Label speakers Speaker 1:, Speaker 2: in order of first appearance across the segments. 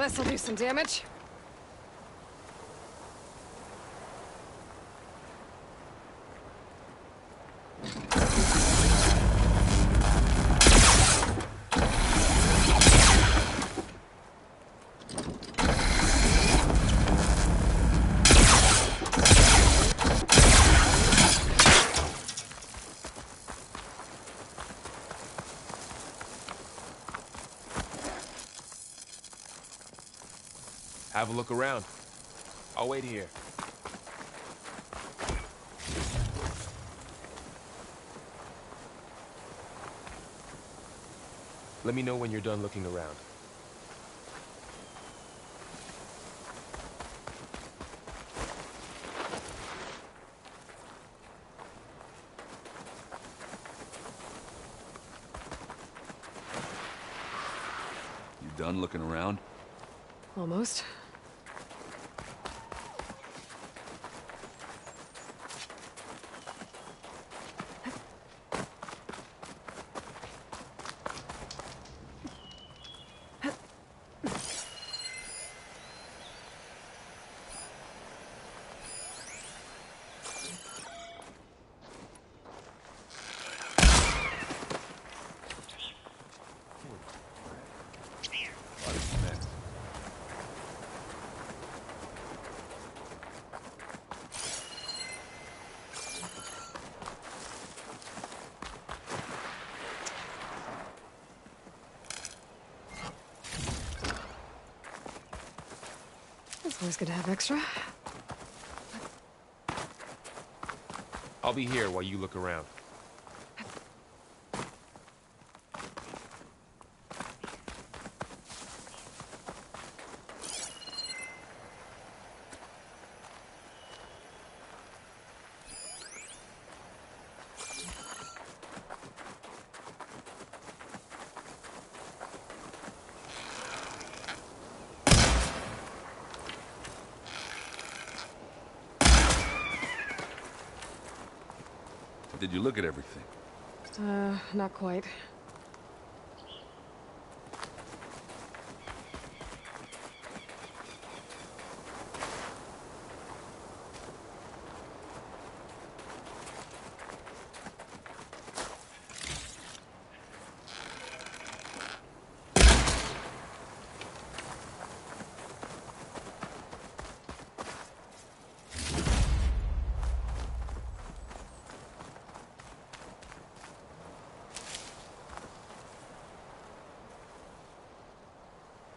Speaker 1: this'll do some damage.
Speaker 2: Have a look around. I'll wait here. Let me know when you're done looking around.
Speaker 3: You done looking around?
Speaker 1: Almost. It's always good to have extra.
Speaker 2: I'll be here while you look around.
Speaker 3: Did you look at everything?
Speaker 1: Not quite.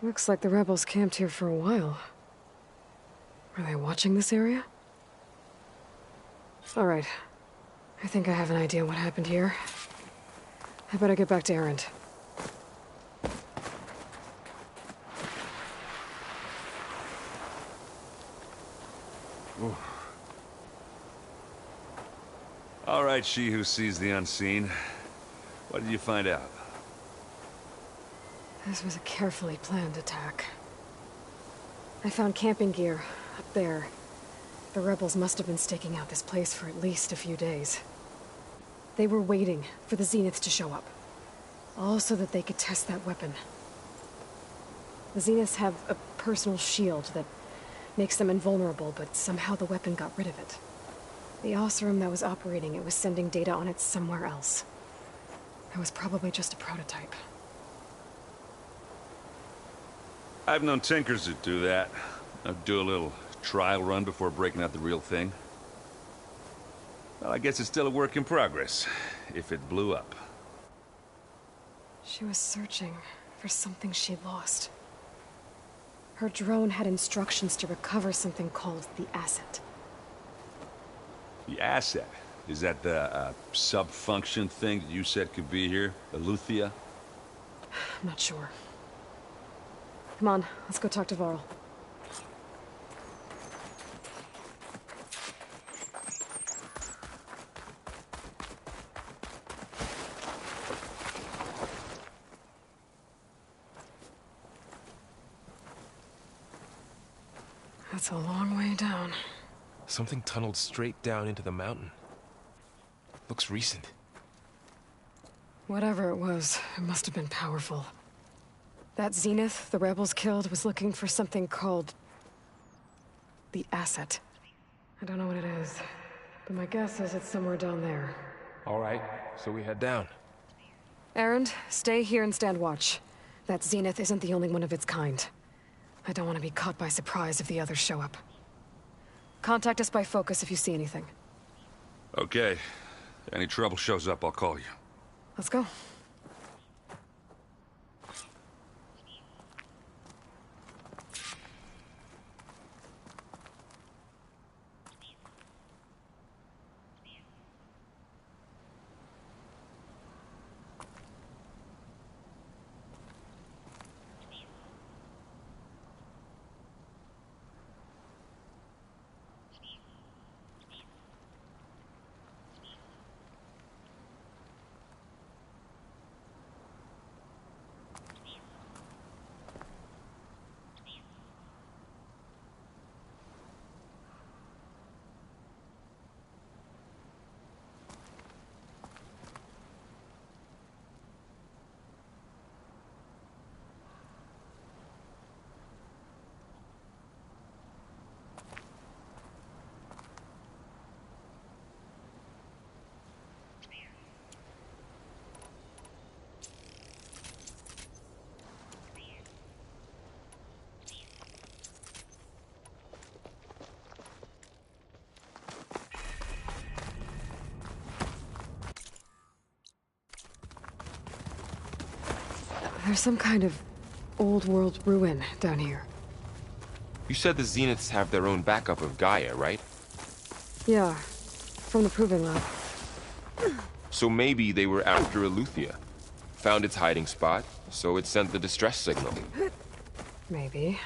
Speaker 1: Looks like the rebels camped here for a while. Are they watching this area? All right. I think I have an idea what happened here. I better get back to Erend.
Speaker 3: All right, she who sees the unseen. What did you find out?
Speaker 1: This was a carefully planned attack. I found camping gear up there. The rebels must have been staking out this place for at least a few days. They were waiting for the Zeniths to show up. All so that they could test that weapon. The Zeniths have a personal shield that makes them invulnerable, but somehow the weapon got rid of it. The Oseram that was operating it was sending data on it somewhere else. It was probably just a prototype.
Speaker 3: I've known tinkers that do that. I'd do a little trial run before breaking out the real thing. Well, I guess it's still a work in progress, if it blew up.
Speaker 1: She was searching for something she lost. Her drone had instructions to recover something called the asset.
Speaker 3: The asset? Is that the sub-function thing that you said could be here? Eleuthia?
Speaker 1: I'm not sure. Come on, let's go talk to Varl. That's a long way down.
Speaker 2: Something tunneled straight down into the mountain. Looks recent.
Speaker 1: Whatever it was, it must have been powerful. That Zenith the rebels killed was looking for something called the asset. I don't know what it is, but my guess is it's somewhere down there.
Speaker 2: All right, so we head down.
Speaker 1: Erend, stay here and stand watch. That Zenith isn't the only one of its kind. I don't want to be caught by surprise if the others show up. Contact us by focus if you see anything.
Speaker 3: Okay. Any trouble shows up, I'll call you.
Speaker 1: Let's go. There's some kind of old world ruin down here.
Speaker 2: You said the Zeniths have their own backup of Gaia, right?
Speaker 1: Yeah, from the proving lab.
Speaker 2: So maybe they were after Eleuthia. Found its hiding spot, so it sent the distress signal.
Speaker 1: Maybe.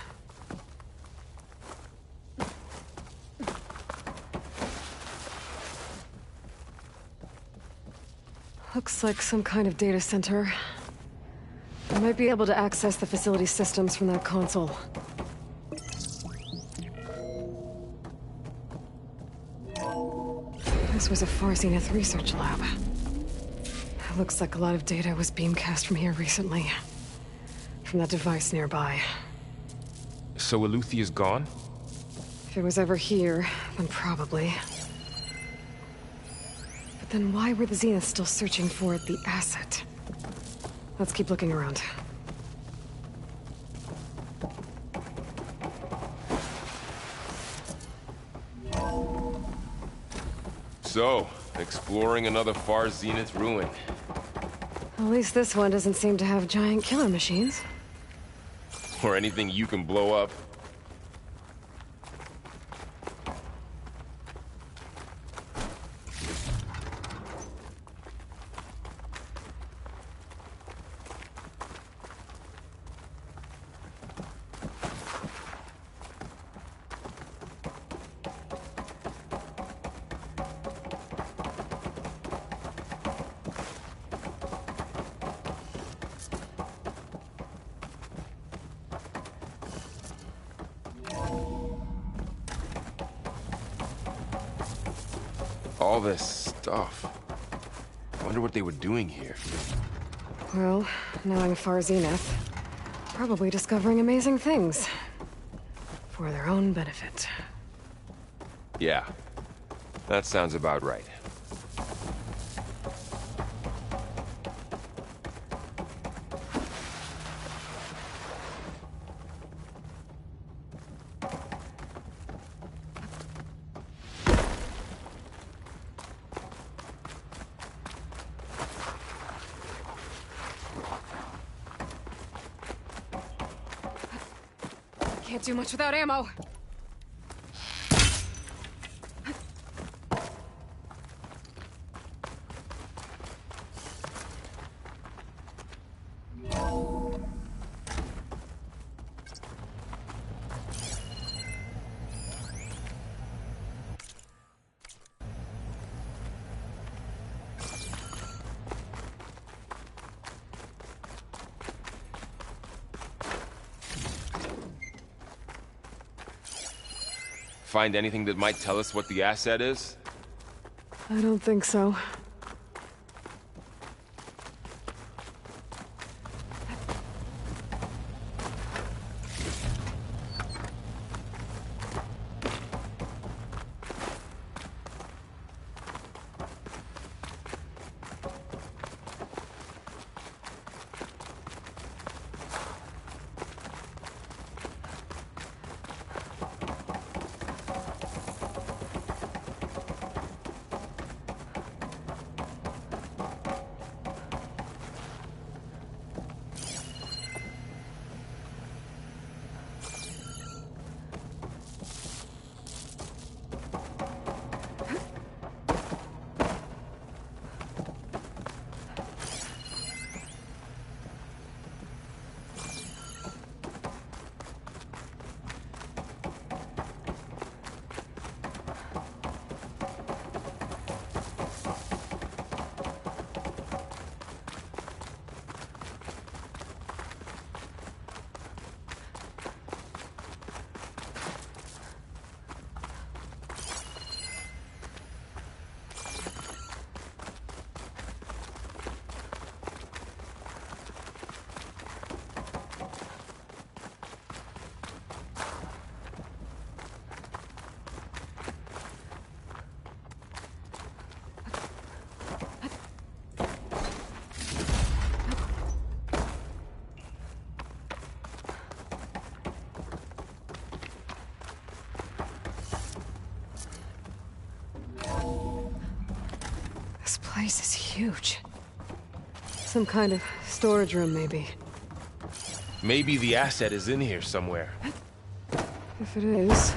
Speaker 1: Looks like some kind of data center. I might be able to access the facility systems from that console. This was a Far Zenith research lab. It looks like a lot of data was beamcast from here recently. From that device nearby.
Speaker 2: So Eleuthia's gone?
Speaker 1: If it was ever here, then probably. But then why were the Zeniths still searching for the asset? Let's keep looking around.
Speaker 2: So, exploring another Far Zenith ruin.
Speaker 1: At least this one doesn't seem to have giant killer machines.
Speaker 2: Or anything you can blow up. All this stuff. I wonder what they were doing here.
Speaker 1: Well, knowing Far Zenith, probably discovering amazing things. For their own benefit.
Speaker 2: Yeah, that sounds about right.
Speaker 1: Can't do much without ammo.
Speaker 2: Find anything that might tell us what the asset is?
Speaker 1: I don't think so. This place is huge. Some kind of storage room, maybe.
Speaker 2: Maybe the asset is in here somewhere.
Speaker 1: If it is,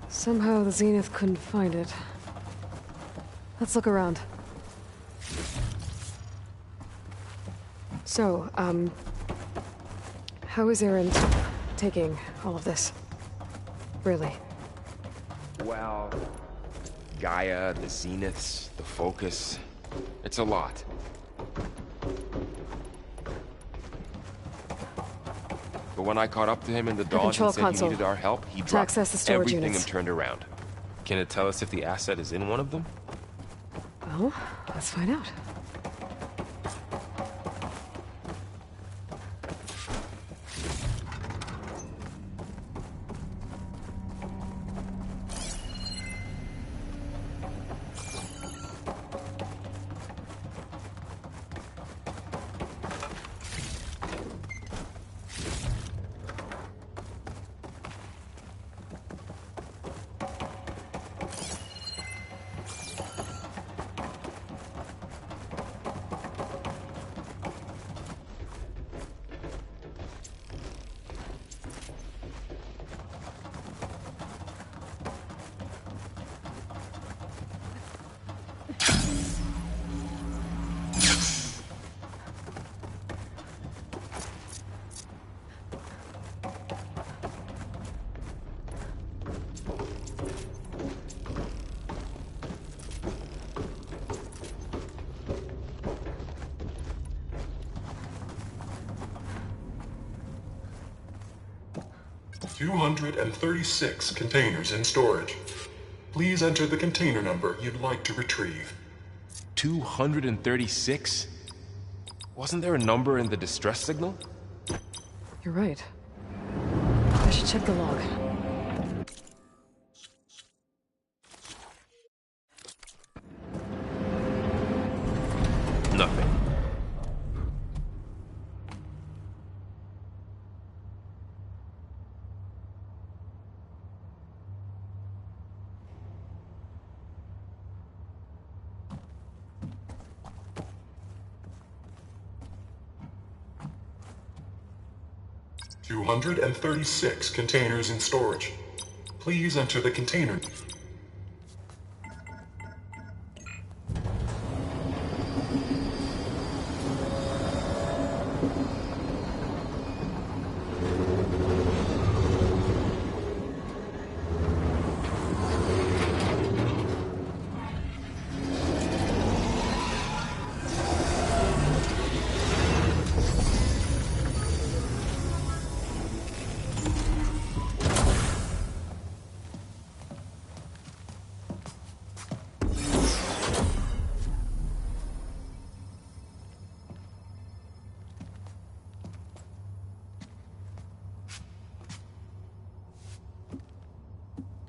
Speaker 1: somehow the Zenith couldn't find it. Let's look around. So, how is Aaron taking all of this? Really?
Speaker 2: Well, Gaia, the Zeniths, the Focus. It's a lot. But when I caught up to him in the dawn and said
Speaker 1: console.
Speaker 2: he needed our help, he
Speaker 1: To
Speaker 2: dropped
Speaker 1: access the storage
Speaker 2: everything
Speaker 1: units.
Speaker 2: and turned around. Can it tell us if the asset is in one of them?
Speaker 1: Well, let's find out.
Speaker 4: $236 containers in storage. Please enter the container number you'd like to retrieve.
Speaker 2: 236? Wasn't there a number in the distress signal?
Speaker 1: You're right. I should check the log.
Speaker 2: Nothing.
Speaker 4: $236 containers in storage. Please enter the container.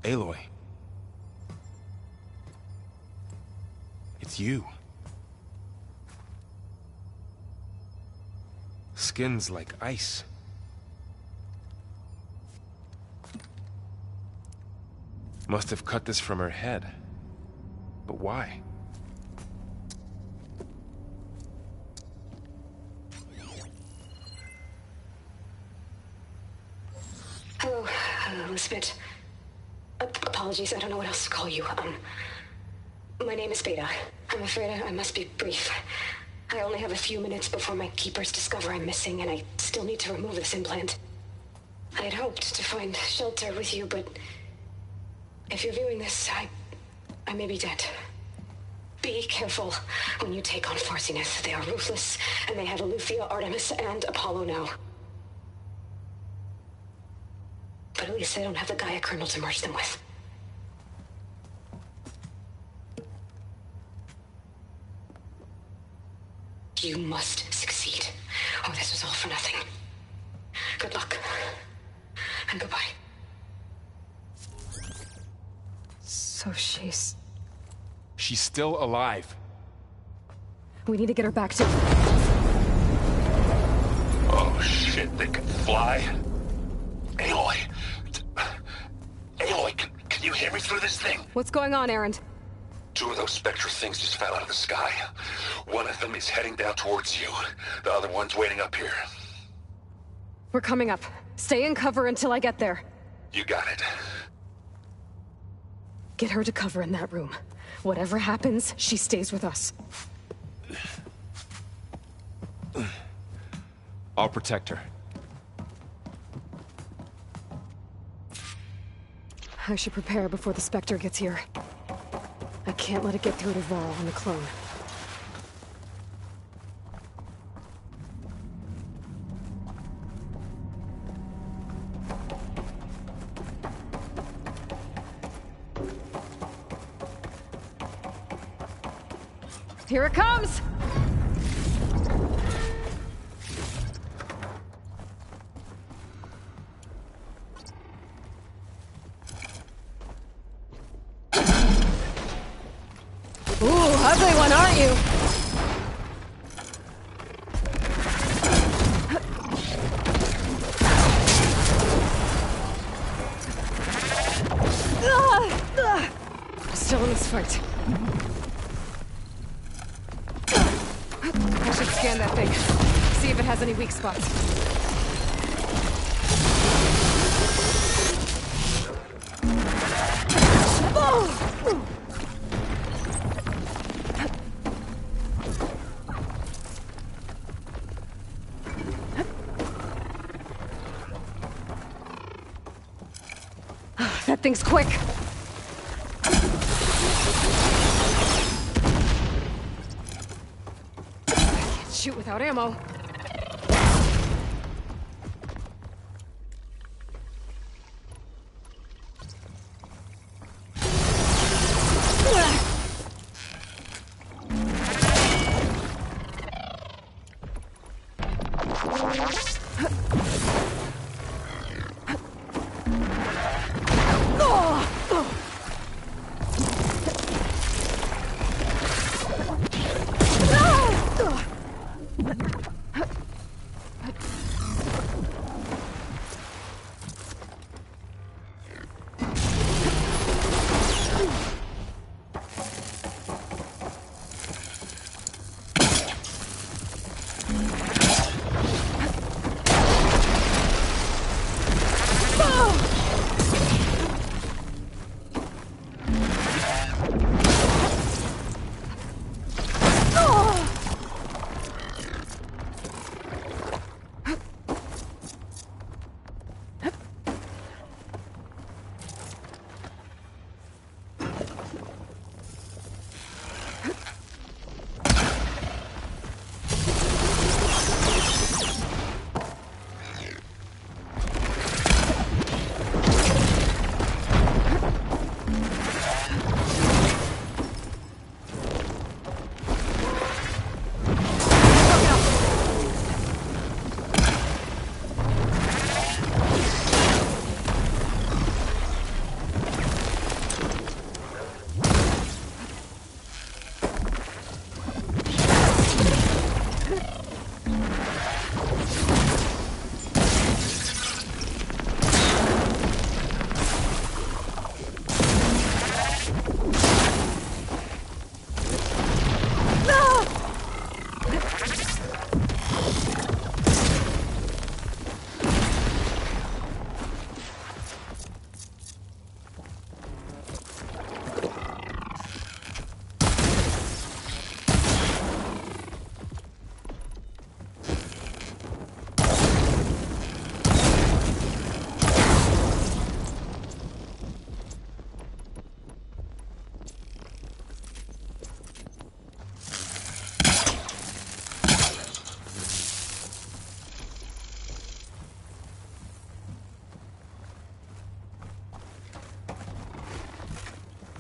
Speaker 2: Aloy. It's you. Skin's like ice. Must have cut this from her head. But why?
Speaker 5: Hello, Elizabeth. Apologies, I don't know what else to call you. My name is Beta. I'm afraid I must be brief. I only have a few minutes before my keepers discover I'm missing, and I still need to remove this implant. I had hoped to find shelter with you, but if you're viewing this, I may be dead. Be careful when you take on Far Zenith. They are ruthless, and they have Eleuthia, Artemis, and Apollo now. But at least I don't have the Gaia kernel to merge them with. You must succeed, or this was all for nothing. Good luck, and goodbye.
Speaker 1: So she's...
Speaker 2: She's still alive.
Speaker 1: We need to get her back to...
Speaker 3: Oh shit, they can fly? Aloy! Aloy, can you hear me through this thing?
Speaker 1: What's going on, Aaron?
Speaker 6: Two of those spectral things just fell out of the sky. One of them is heading down towards you. The other one's waiting up here.
Speaker 1: We're coming up. Stay in cover until I get there.
Speaker 6: You got it.
Speaker 1: Get her to cover in that room. Whatever happens, she stays with us.
Speaker 2: I'll protect her.
Speaker 1: I should prepare before the Spectre gets here. I can't let it get through to Varl and the clone. Here it comes! Ooh, ugly one, aren't you? Still in this fight. I should scan that thing. See if it has any weak spots. That thing's quick. I can't shoot without ammo.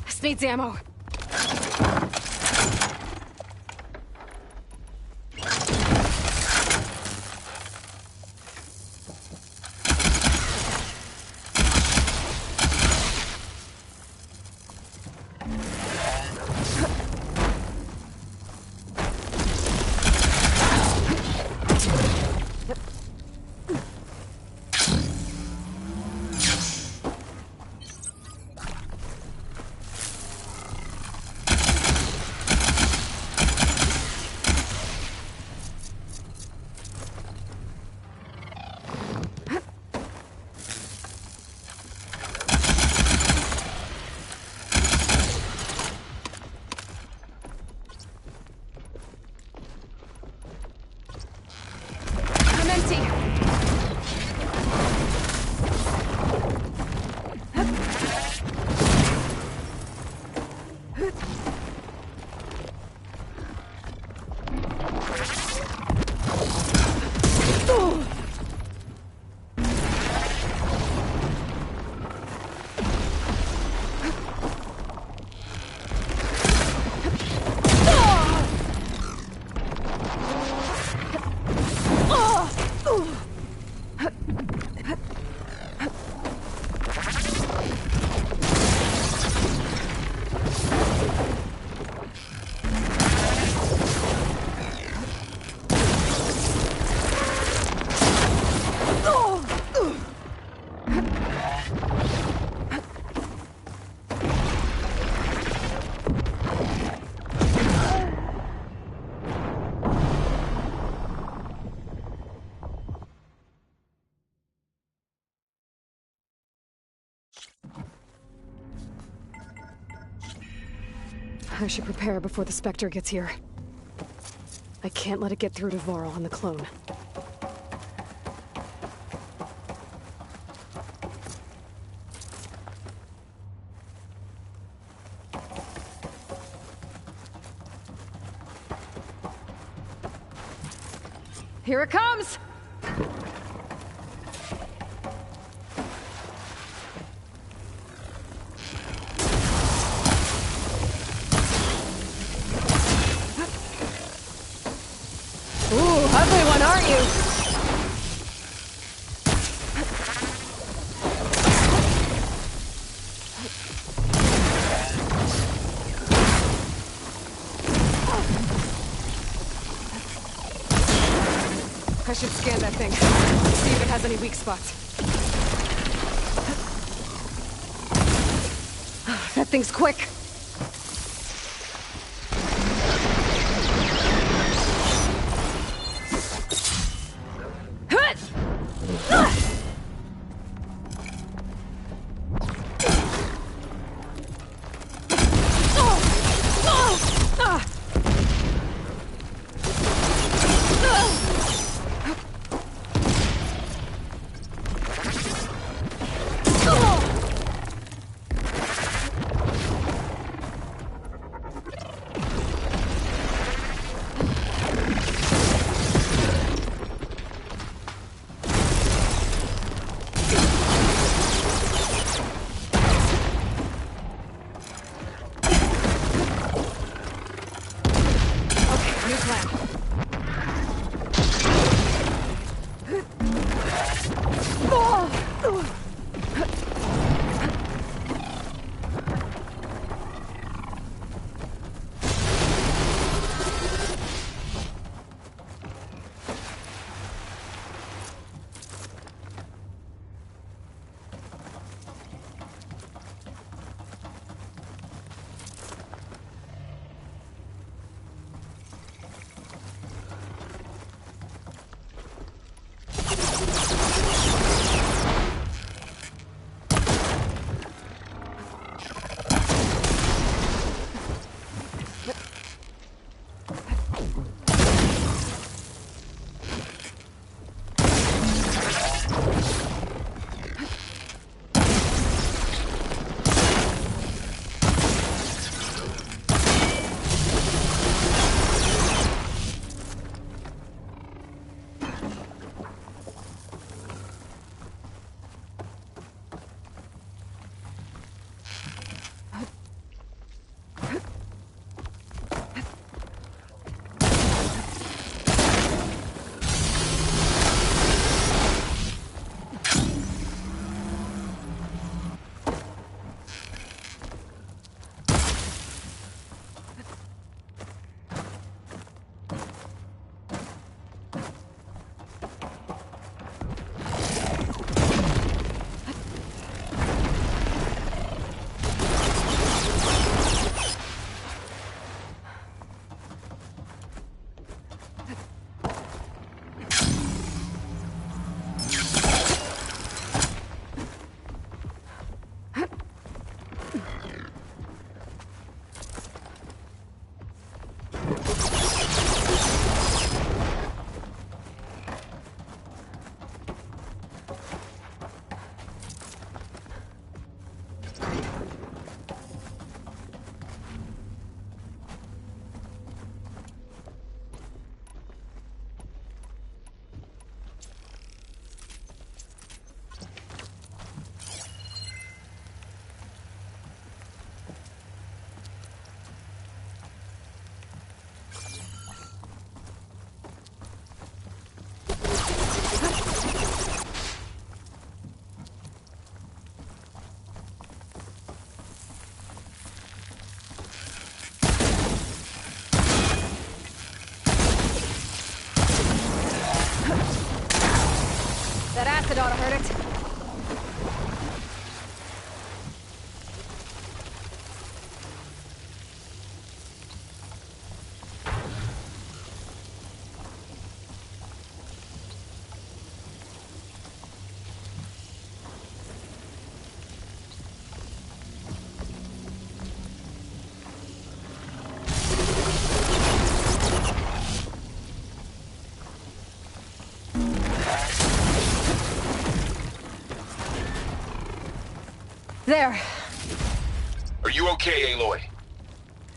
Speaker 1: This needs ammo. I should prepare before the Spectre gets here. I can't let it get through to Varl and the clone. Here it comes! Ugly one, aren't you? I should scan that thing. See if it has any weak spots. That thing's quick. ought to hurt it. There.
Speaker 6: Are you okay, Aloy?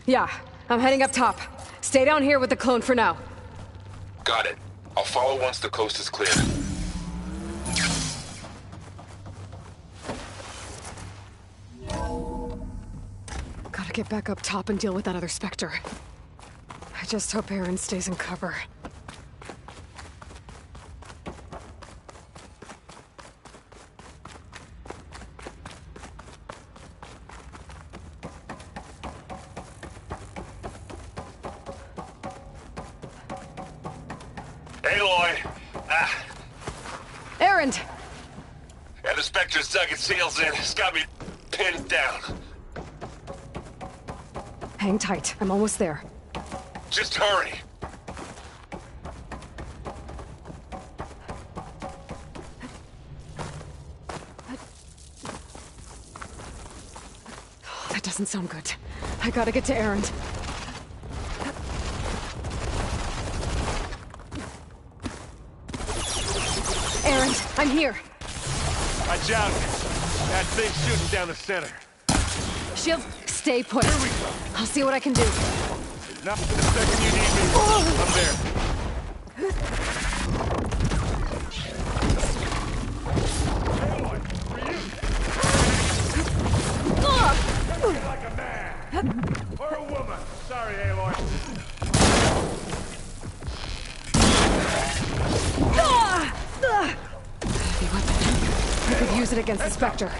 Speaker 1: Yeah, I'm heading up top. Stay down here with the clone for now.
Speaker 6: Got it. I'll follow once the coast is clear.
Speaker 1: Gotta get back up top and deal with that other Spectre. I just hope Aaron stays in cover.
Speaker 6: Aloy!
Speaker 1: Aaron!
Speaker 6: Yeah, the Spectre's dug its heels in. It's got me pinned down.
Speaker 1: Hang tight. I'm almost there.
Speaker 6: Just hurry.
Speaker 1: That doesn't sound good. I gotta get to Aaron. Aaron, I'm here.
Speaker 3: Watch out. That thing's shooting down the center.
Speaker 1: Shield, stay put.
Speaker 3: Here we go.
Speaker 1: I'll see what I can do.
Speaker 3: Not the second you need me. I'm there. Aloy, for you. Like a man. Or a woman. Sorry, Aloy.
Speaker 1: Heavy weapon. I could use it against the Spectre.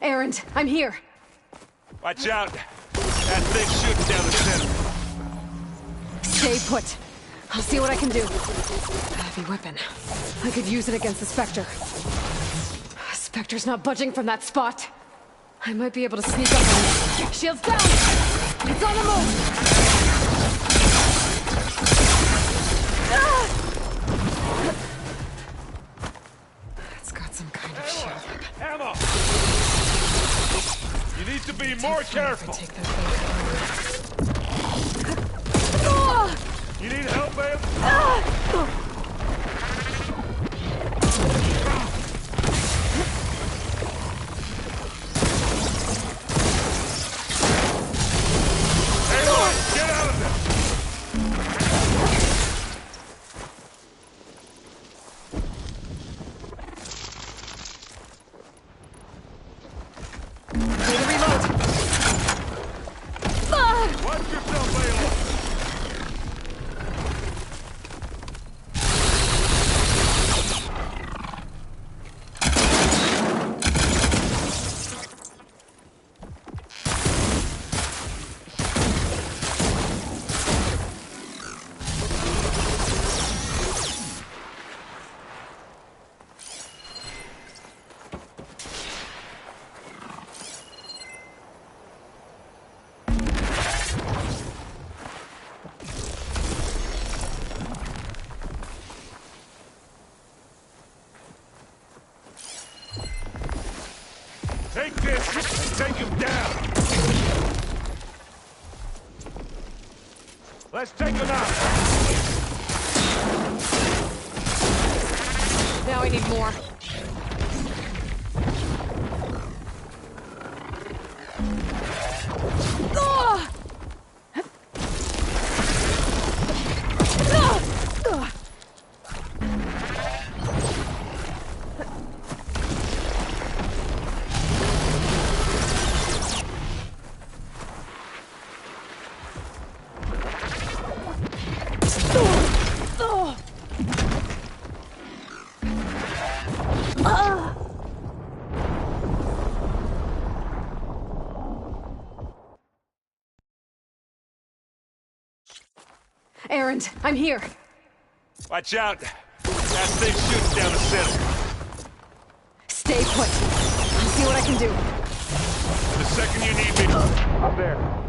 Speaker 1: Aaron, I'm here.
Speaker 3: Watch out. That thing's shooting down the center.
Speaker 1: Stay put. I'll see what I can do. A heavy weapon. I could use it against the Spectre. Spectre's not budging from that spot. I might be able to sneak up on him. Shield's down! It's on the move! Ah! It's got some kind of shield.
Speaker 3: Ammo! You need to be more careful.
Speaker 1: Take that thing. Ah!
Speaker 3: You need help, babe?
Speaker 1: Ah!
Speaker 3: Aloy, get out of there!
Speaker 1: Need to reload. Ah!
Speaker 3: Watch yourself, Aloy! Take this and take him down! Let's take him out!
Speaker 1: Now I need more. Ah! Ah! Ah! Ah! Errand, I'm here.
Speaker 3: Watch out! That thing's shooting down the center.
Speaker 1: Stay put. I'll see what I can do.
Speaker 3: The second you need me... Up there.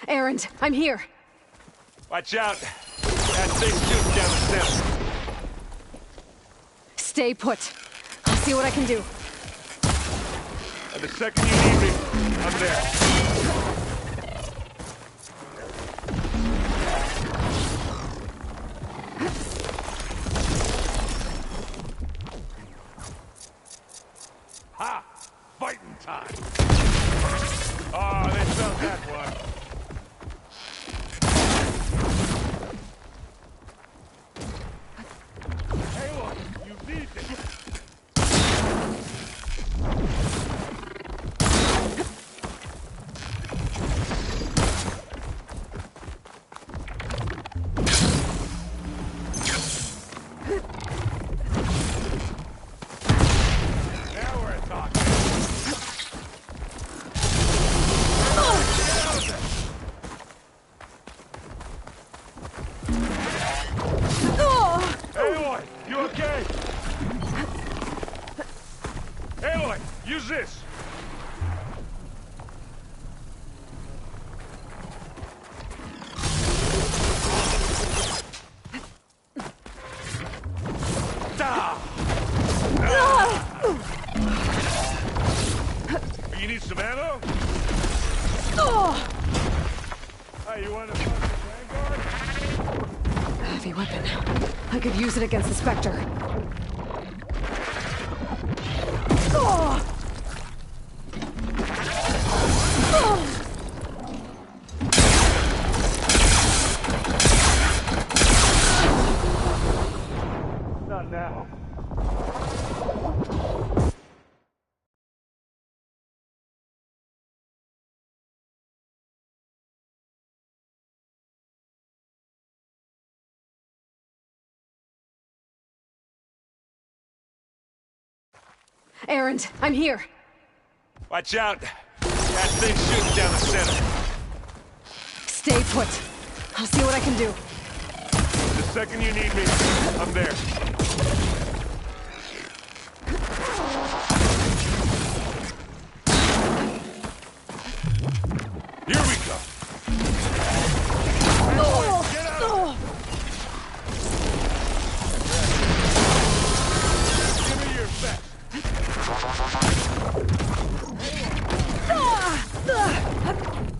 Speaker 1: Errand, I'm here.
Speaker 3: Watch out. That thing's shooting down the center.
Speaker 1: Stay put. I'll see what I can do.
Speaker 3: And the second you need me, I'm there. Ha! Fighting time! Oh, they felt that one. Hey, look, you need this. Now we're talking. Aloy, you okay? Aloy, use this. You need some ammo? Hey, you want to fuck the Vanguard?
Speaker 1: A heavy weapon. I could use it against the Spectre.
Speaker 3: Not now.
Speaker 1: Errand, I'm here.
Speaker 3: Watch out. That thing's shooting down the center.
Speaker 1: Stay put. I'll see what I can do.
Speaker 3: The second you need me, I'm there. Here we go. Get out! Give me your best.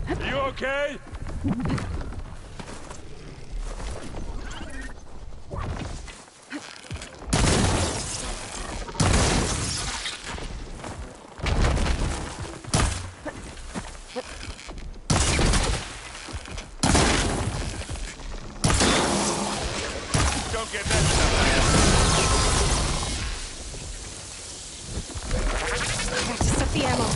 Speaker 3: Are you okay? Don't get that stuff.
Speaker 1: I have to set the ammo.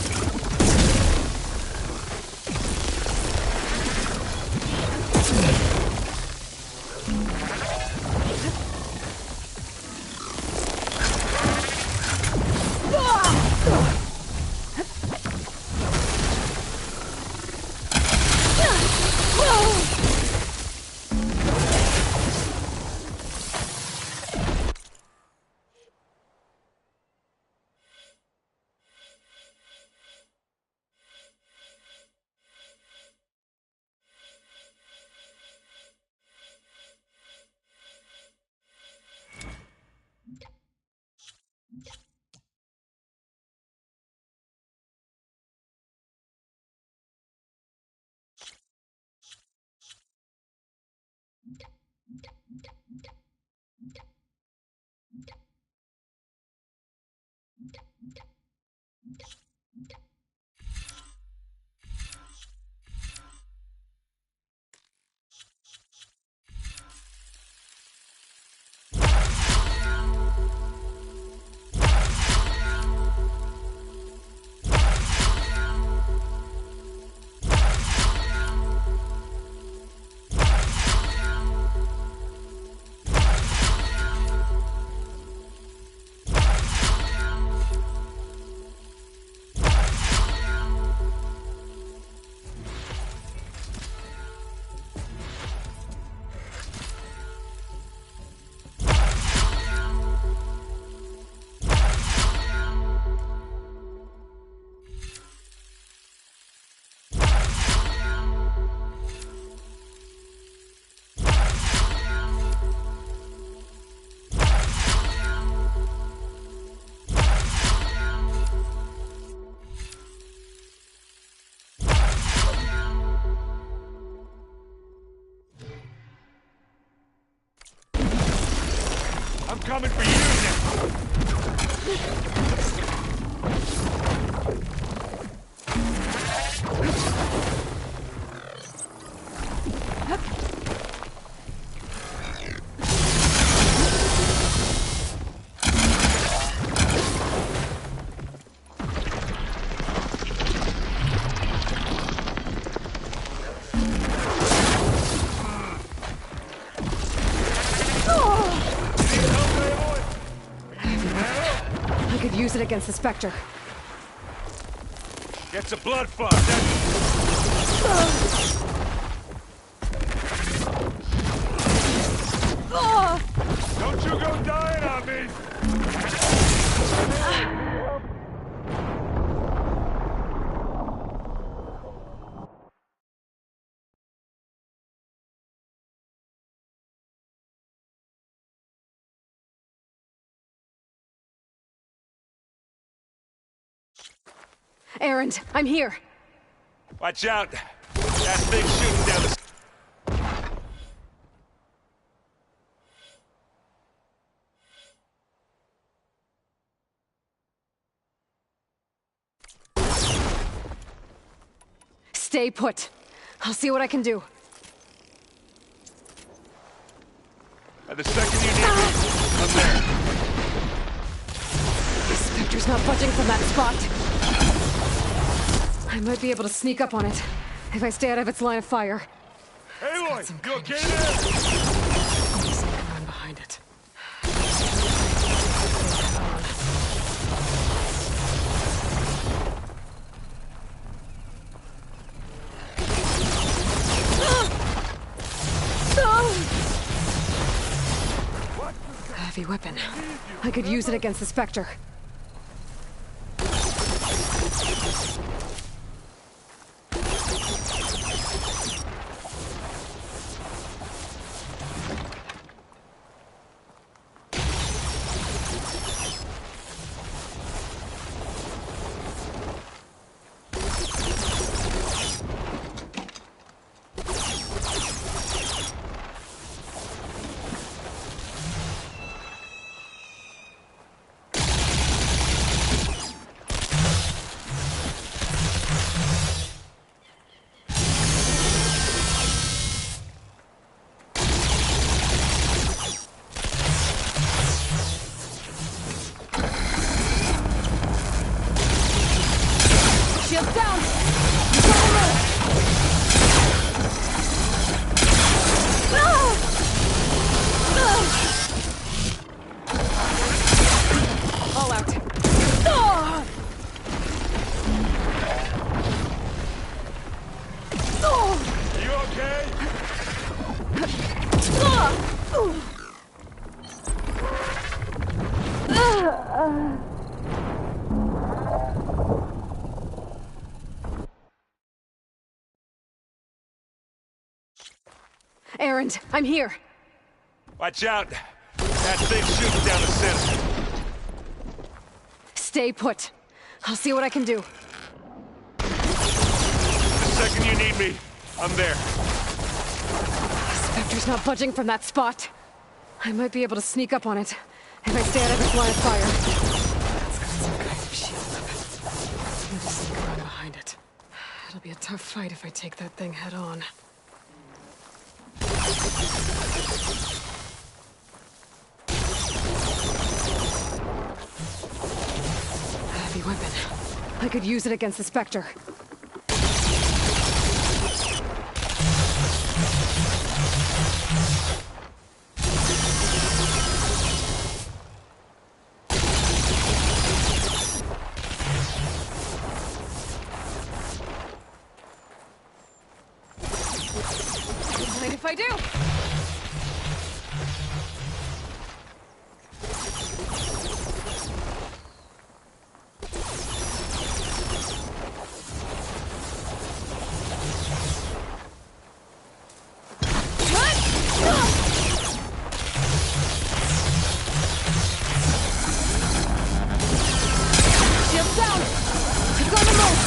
Speaker 3: coming for you
Speaker 1: I could use it against the Spectre.
Speaker 3: Gets a blood fog. Don't you go dying on me!
Speaker 1: Errand, I'm here.
Speaker 3: Watch out! That thing's shooting down the...
Speaker 1: Stay put. I'll see what I can do.
Speaker 3: The second you need me, I'm there.
Speaker 1: The Spectre's not budging from that spot. I might be able to sneak up on it if I stay out of its line of fire.
Speaker 3: Aloy, you okay there?
Speaker 1: I'll just sneak around behind it. Heavy weapon. I could use it against the Spectre. Shields down! All out.
Speaker 3: Are you okay?
Speaker 1: Errand, I'm here.
Speaker 3: Watch out! That thing's shooting down the center.
Speaker 1: Stay put. I'll see what I can do.
Speaker 3: The second you need me, I'm there.
Speaker 1: Spectre's not budging from that spot. I might be able to sneak up on it if I stay out of its line of fire. It's got some kind of shield weapon. I'll just sneak around behind it. It'll be a tough fight if I take that thing head on. Heavy weapon. I could use it against the Spectre. Mind if I do? Shields down! It's on the move!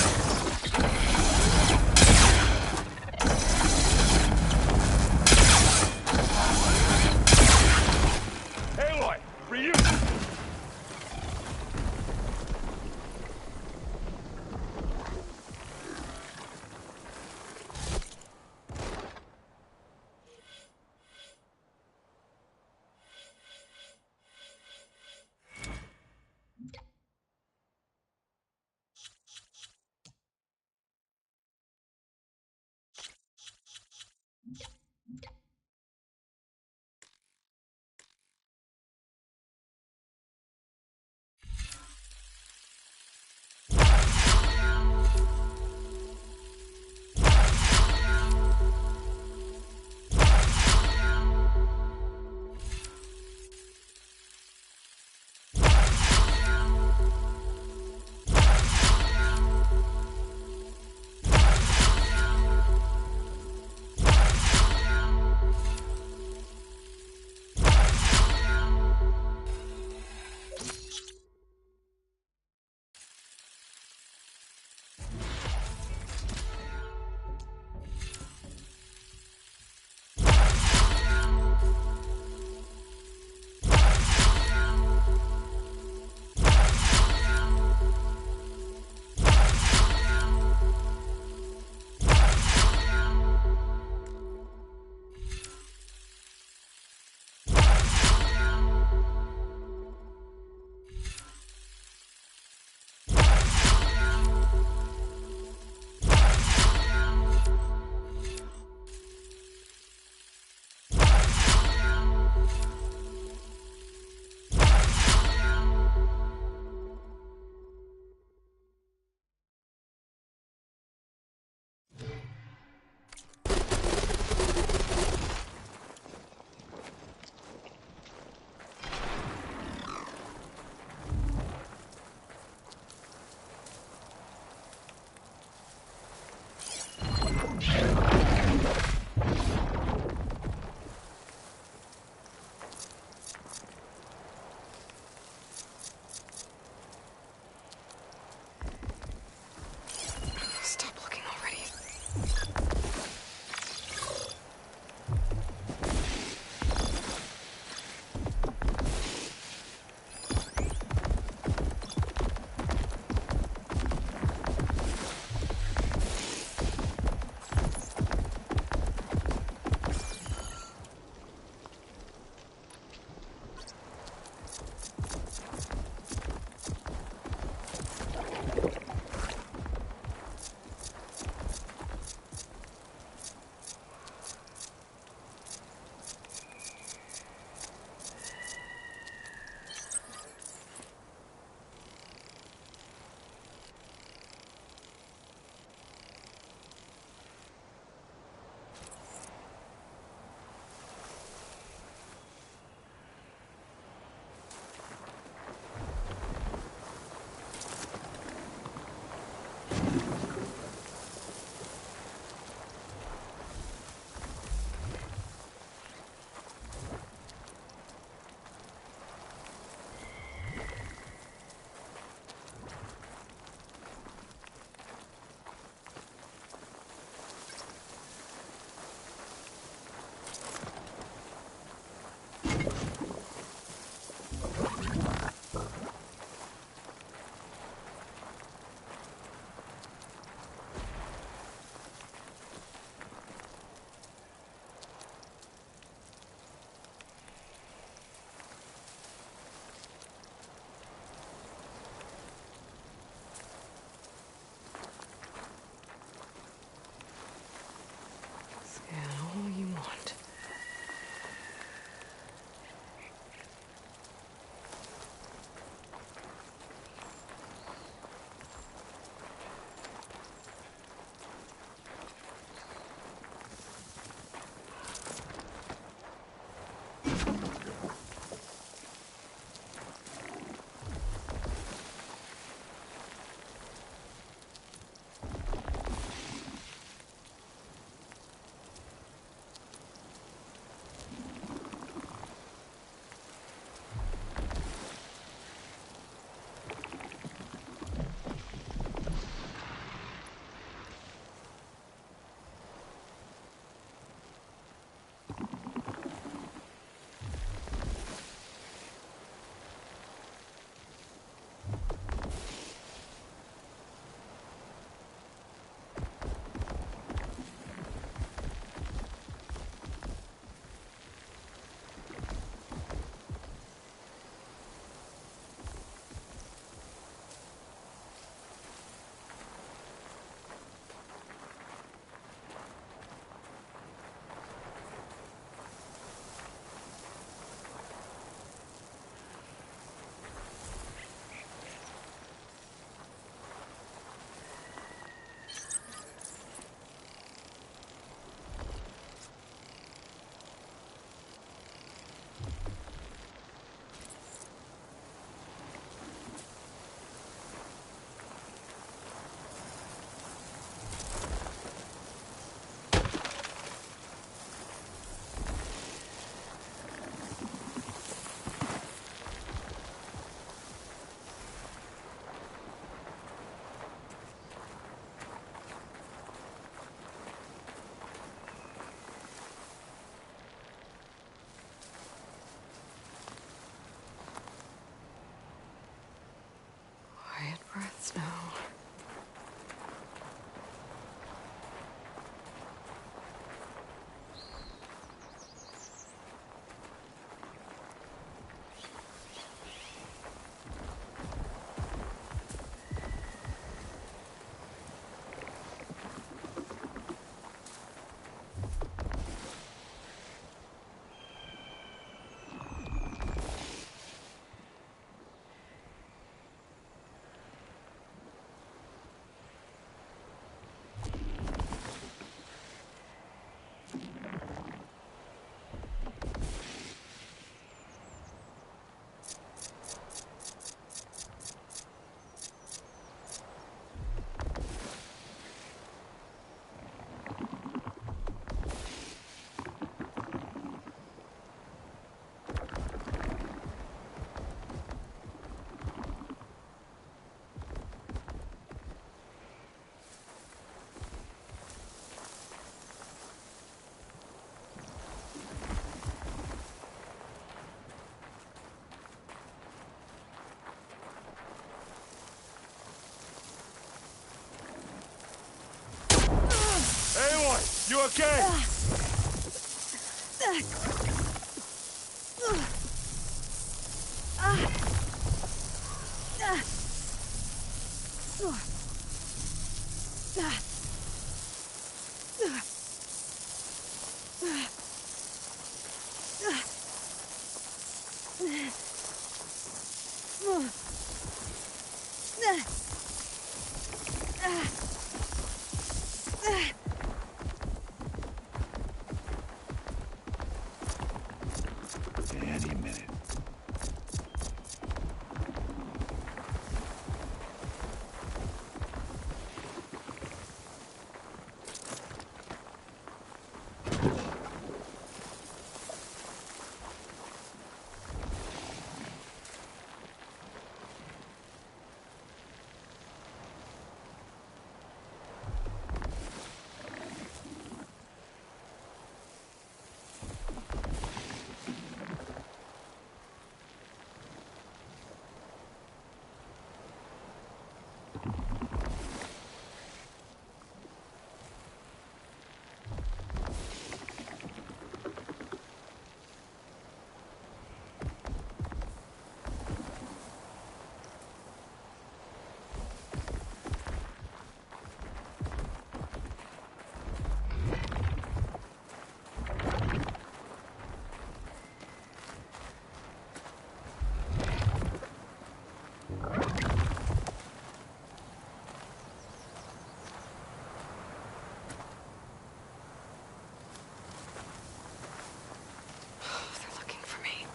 Speaker 3: You okay? Any minute.
Speaker 1: They're looking for me.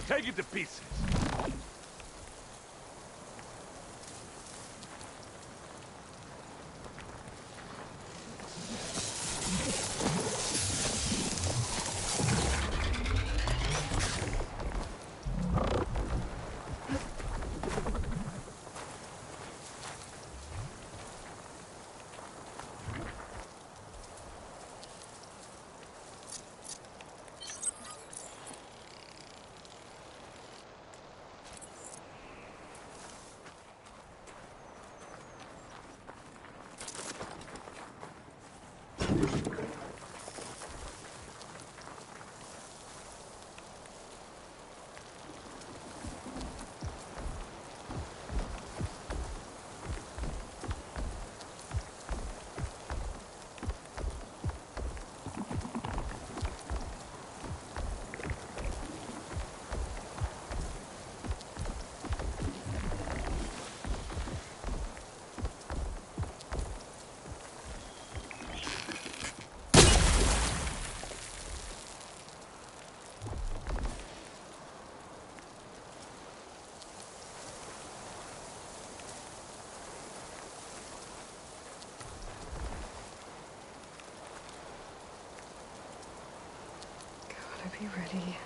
Speaker 3: Take it to pieces.
Speaker 1: Gotta be ready.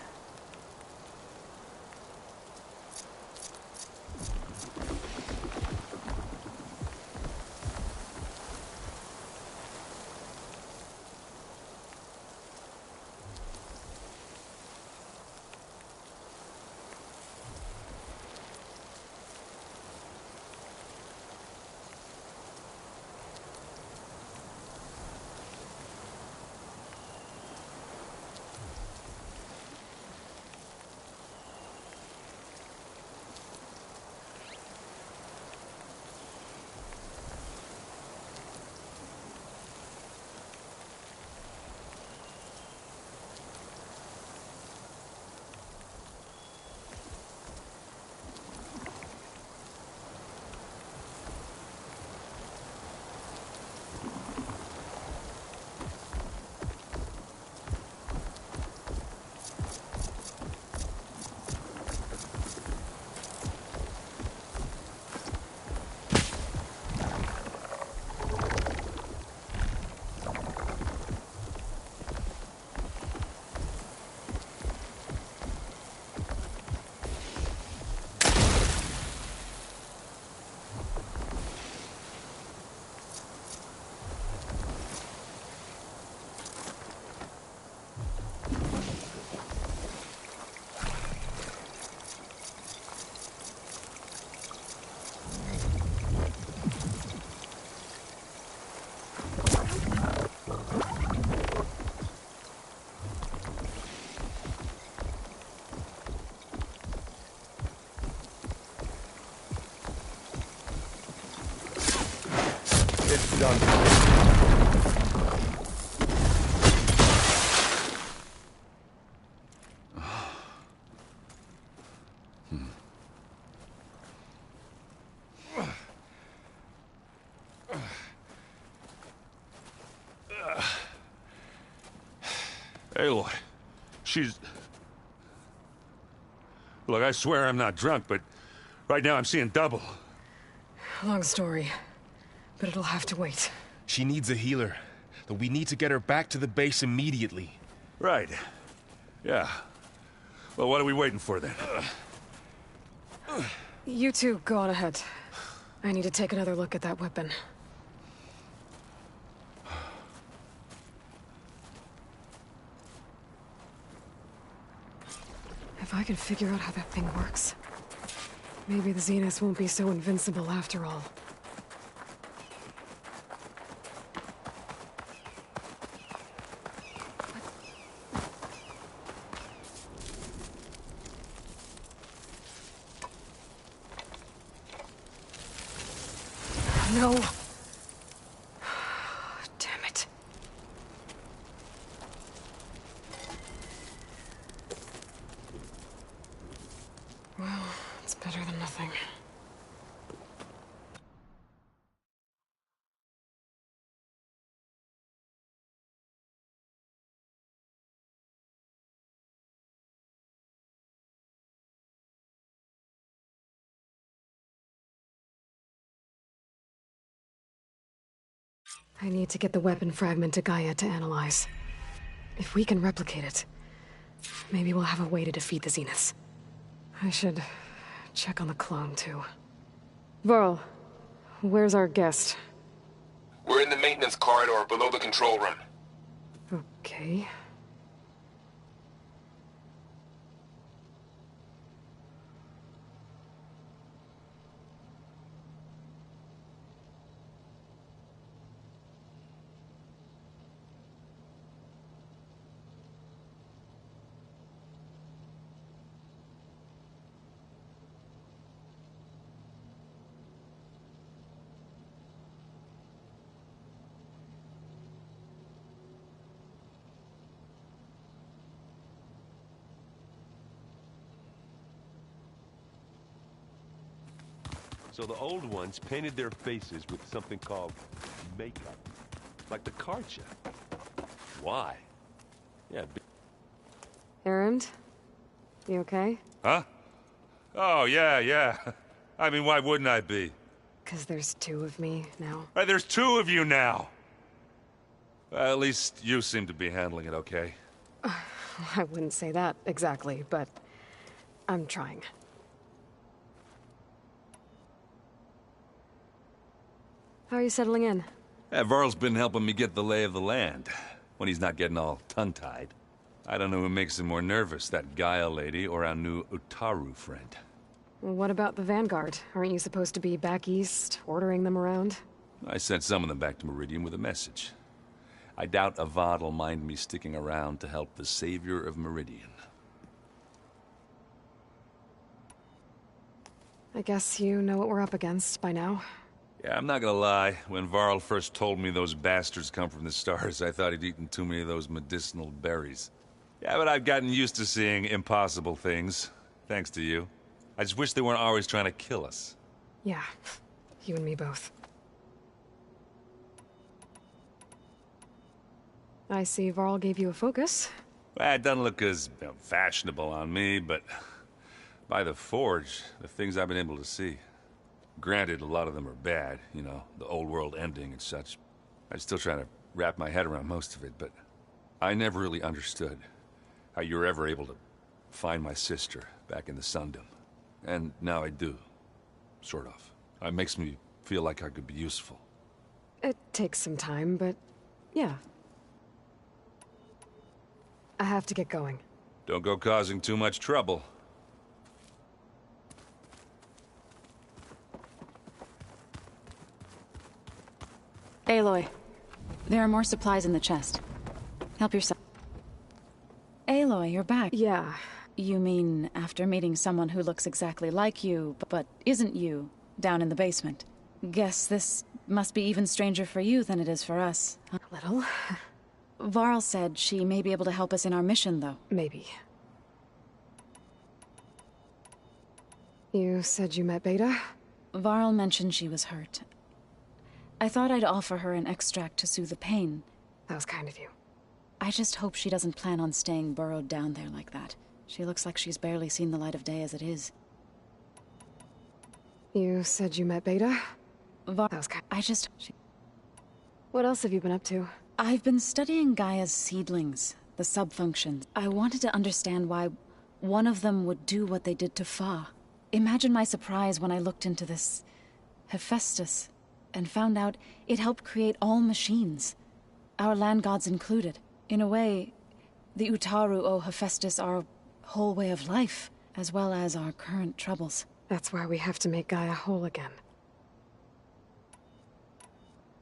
Speaker 3: Aloy, she's... Look, I swear I'm not drunk, but right now I'm seeing double.
Speaker 1: Long story, but it'll have to wait.
Speaker 2: She needs a healer. We need to get her back to the base immediately.
Speaker 3: Right. Yeah. Well, what are we waiting for then?
Speaker 1: You two go on ahead. I need to take another look at that weapon. If I can figure out how that thing works, maybe the Zeniths won't be so invincible after all. No. Damn it. Well, it's better than nothing. I need to get the weapon fragment to Gaia to analyze. If we can replicate it, maybe we'll have a way to defeat the Zeniths. I should check on the clone, too. Varl, where's our guest?
Speaker 2: We're in the maintenance corridor below the control room.
Speaker 1: Okay.
Speaker 7: So the old ones painted their faces with something called makeup. Like the card check. Why? Yeah.
Speaker 1: Errand? You okay?
Speaker 3: Huh? Oh, yeah. I mean, why wouldn't I be?
Speaker 1: 'Cause there's two of me now.
Speaker 3: Right, there's two of you now. At least you seem to be handling it okay.
Speaker 1: I wouldn't say that exactly, but I'm trying. How are you settling in?
Speaker 3: Yeah, Varl's been helping me get the lay of the land, when he's not getting all tongue-tied. I don't know who makes him more nervous, that Gaia lady or our new Utaru friend.
Speaker 1: Well, what about the Vanguard? Aren't you supposed to be back east, ordering them around?
Speaker 3: I sent some of them back to Meridian with a message. I doubt Avad'll mind me sticking around to help the savior of Meridian.
Speaker 1: I guess you know what we're up against by now.
Speaker 3: Yeah, I'm not gonna lie. When Varl first told me those bastards come from the stars, I thought he'd eaten too many of those medicinal berries. Yeah, but I've gotten used to seeing impossible things, thanks to you. I just wish they weren't always trying to kill us.
Speaker 1: Yeah, you and me both. I see Varl gave you a focus.
Speaker 3: Well, it doesn't look as fashionable on me, but by the Forge, the things I've been able to see. Granted, a lot of them are bad, you know, the old world ending and such. I'm still trying to wrap my head around most of it, but I never really understood how you were ever able to find my sister back in the Sundom. And now I do. Sort of. It makes me feel like I could be useful.
Speaker 1: It takes some time, but yeah. I have to get going.
Speaker 3: Don't go causing too much trouble.
Speaker 8: Aloy, there are more supplies in the chest. Help yourself. Aloy, you're back.
Speaker 1: Yeah.
Speaker 8: You mean after meeting someone who looks exactly like you, but isn't you, down in the basement? Guess this must be even stranger for you than it is for us.
Speaker 1: A little.
Speaker 8: Varl said she may be able to help us in our mission, though.
Speaker 1: Maybe. You said you met Beta?
Speaker 8: Varl mentioned she was hurt. I thought I'd offer her an extract to soothe the pain.
Speaker 1: That was kind of you.
Speaker 8: I just hope she doesn't plan on staying burrowed down there like that. She looks like she's barely seen the light of day as it is.
Speaker 1: You said you met Beta? That was kind What else have you been up to?
Speaker 8: I've been studying Gaia's seedlings, the subfunctions. I wanted to understand why one of them would do what they did to Fa. Imagine my surprise when I looked into this Hephaestus and found out it helped create all machines, our land gods included. In a way, the Utaru owe Hephaestus our whole way of life, as well as our current troubles.
Speaker 1: That's why we have to make Gaia whole again.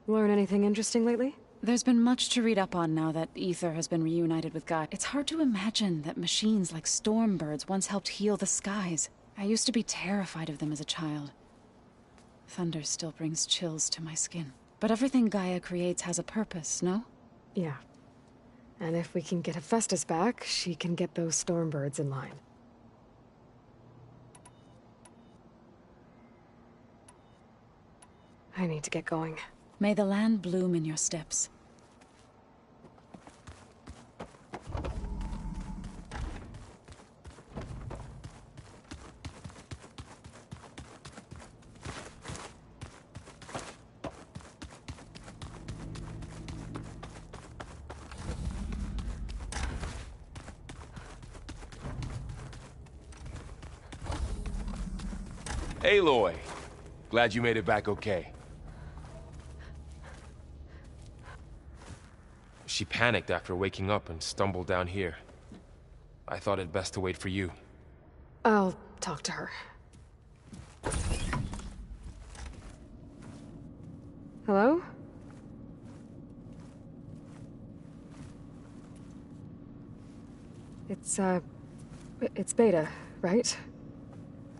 Speaker 1: Learn anything interesting lately?
Speaker 8: There's been much to read up on now that Ether has been reunited with Gaia. It's hard to imagine that machines like stormbirds once helped heal the skies. I used to be terrified of them as a child. Thunder still brings chills to my skin. But everything Gaia creates has a purpose, no?
Speaker 1: Yeah. And if we can get Hephaestus back, she can get those stormbirds in line. I need to get going.
Speaker 8: May the land bloom in your steps.
Speaker 2: Aloy! Glad you made it back okay. She panicked after waking up and stumbled down here. I thought it best to wait for you.
Speaker 1: I'll talk to her. Hello? It's Beta, right?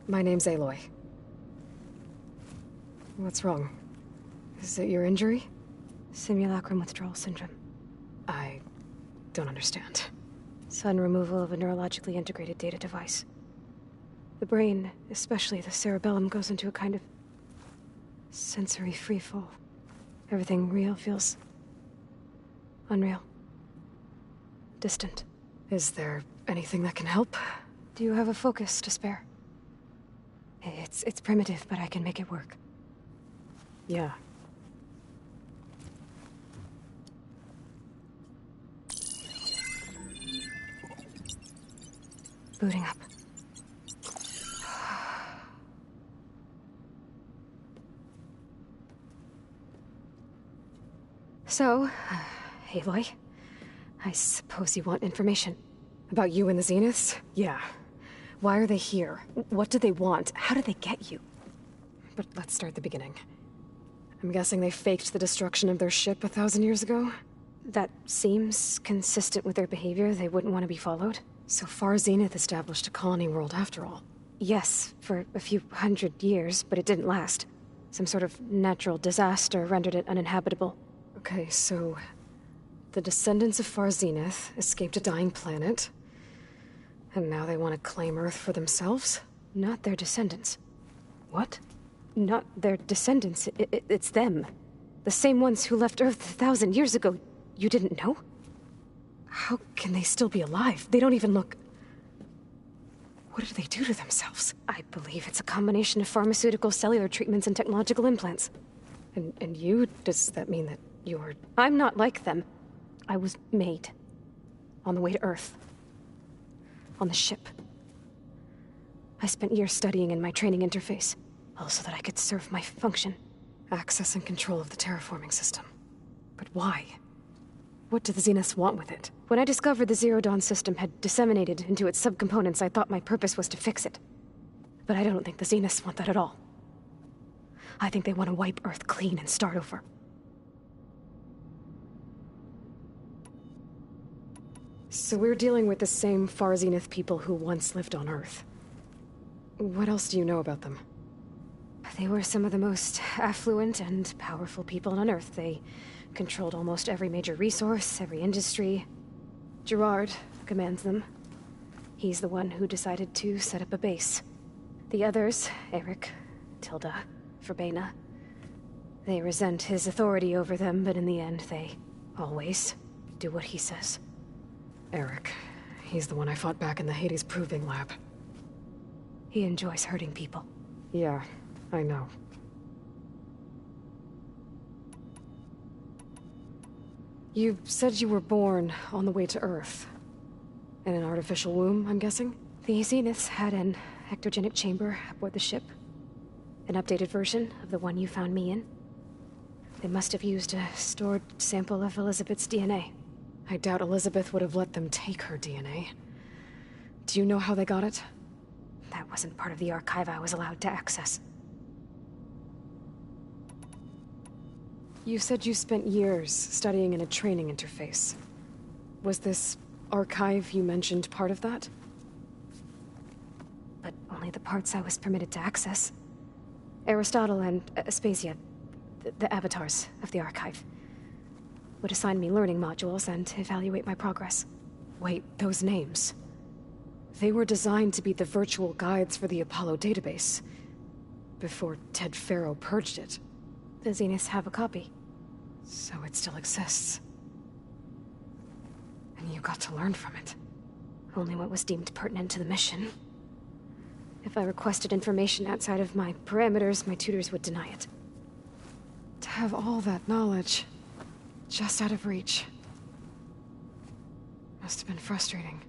Speaker 1: My name's Aloy. What's wrong? Is it your injury?
Speaker 5: Simulacrum withdrawal syndrome.
Speaker 1: I don't understand.
Speaker 5: Sudden removal of a neurologically integrated data device. The brain, especially the cerebellum, goes into a kind of sensory freefall. Everything real feels unreal. Distant.
Speaker 1: Is there anything that can help?
Speaker 5: Do you have a focus to spare? It's primitive, but I can make it work.
Speaker 1: Yeah.
Speaker 5: Booting up. So, Aloy, I suppose you want information.
Speaker 1: About you and the Zeniths? Yeah. Why are they here? What do they want? How did they get you? But let's start at the beginning. I'm guessing they faked the destruction of their ship 1,000 years ago?
Speaker 5: That seems consistent with their behavior. They wouldn't want to be followed.
Speaker 1: So far, Zenith established a colony world after all.
Speaker 5: Yes, for a few hundred years, but it didn't last. Some sort of natural disaster rendered it uninhabitable.
Speaker 1: Okay, so the descendants of Far Zenith escaped a dying planet, and now they want to claim Earth for themselves?
Speaker 5: Not their descendants.
Speaker 1: What?
Speaker 5: Not their descendants. It's them. The same ones who left Earth 1,000 years ago. You didn't know?
Speaker 1: How can they still be alive? They don't even look... What did they do to themselves?
Speaker 5: I believe it's a combination of pharmaceutical, cellular treatments, and technological implants.
Speaker 1: And you? Does that mean that you're...
Speaker 5: I'm not like them. I was made. On the way to Earth. On the ship. I spent years studying in my training interface, all so that I could serve my function.
Speaker 1: Access and control of the terraforming system. But why? What do the Zeniths want with it?
Speaker 5: When I discovered the Zero Dawn system had disseminated into its subcomponents, I thought my purpose was to fix it. But I don't think the Zeniths want that at all. I think they want to wipe Earth clean and start over.
Speaker 1: So we're dealing with the same Far Zenith people who once lived on Earth. What else do you know about them? They were some of the most affluent and powerful people on Earth. They controlled almost every major resource, every industry. Gerard commands them. He's the one who decided to set up a base. The others, Eric, Tilda, Verbena, they resent his authority over them, but in the end, they always do what he says.
Speaker 9: Eric. He's the one I fought back in the Hades Proving Lab.
Speaker 1: He enjoys hurting people.
Speaker 9: Yeah, I know. You said you were born on the way to Earth. In an artificial womb, I'm guessing?
Speaker 1: The Zeniths had an ectogenic chamber aboard the ship. An updated version of the one you found me in. They must have used a stored sample of Elizabeth's DNA.
Speaker 9: I doubt Elizabeth would have let them take her DNA. Do you know how they got it?
Speaker 1: That wasn't part of the archive I was allowed to access.
Speaker 9: You said you spent years studying in a training interface. Was this archive you mentioned part of that?
Speaker 1: But only the parts I was permitted to access. Aristotle and Aspasia, the avatars of the archive, would assign me learning modules and evaluate my progress.
Speaker 9: Wait, those names. They were designed to be the virtual guides for the Apollo database. Before Ted Faro purged it.
Speaker 1: The Zeniths have a copy.
Speaker 9: So it still exists. And you got to learn from it.
Speaker 1: Only what was deemed pertinent to the mission. If I requested information outside of my parameters, my tutors would deny it.
Speaker 9: To have all that knowledge, just out of reach. Must have been frustrating.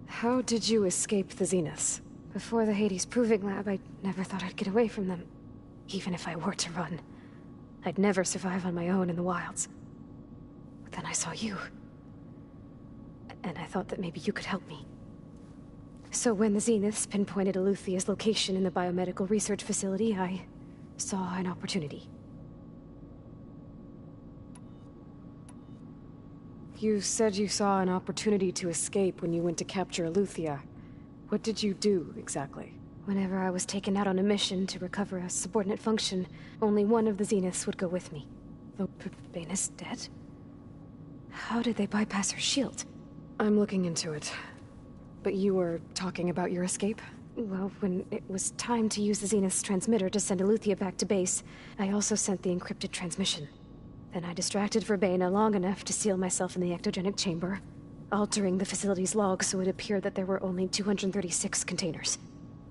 Speaker 9: How did you escape the Zeniths?
Speaker 1: Before the Hades Proving Lab, I never thought I'd get away from them. Even if I were to run, I'd never survive on my own in the wilds. But then I saw you. And I thought that maybe you could help me. So when the Zeniths pinpointed Eluthia's location in the biomedical research facility, I saw an opportunity.
Speaker 9: You said you saw an opportunity to escape when you went to capture Eluthia. What did you do, exactly?
Speaker 1: Whenever I was taken out on a mission to recover a subordinate function, only one of the Zeniths would go with me. The Bena's dead? How did they bypass her shield?
Speaker 9: I'm looking into it. But you were talking about your escape?
Speaker 1: Well, when it was time to use the Zenith's transmitter to send Eluthia back to base, I also sent the encrypted transmission. Then I distracted Verbena long enough to seal myself in the ectogenic chamber, altering the facility's log so it appeared that there were only 236 containers.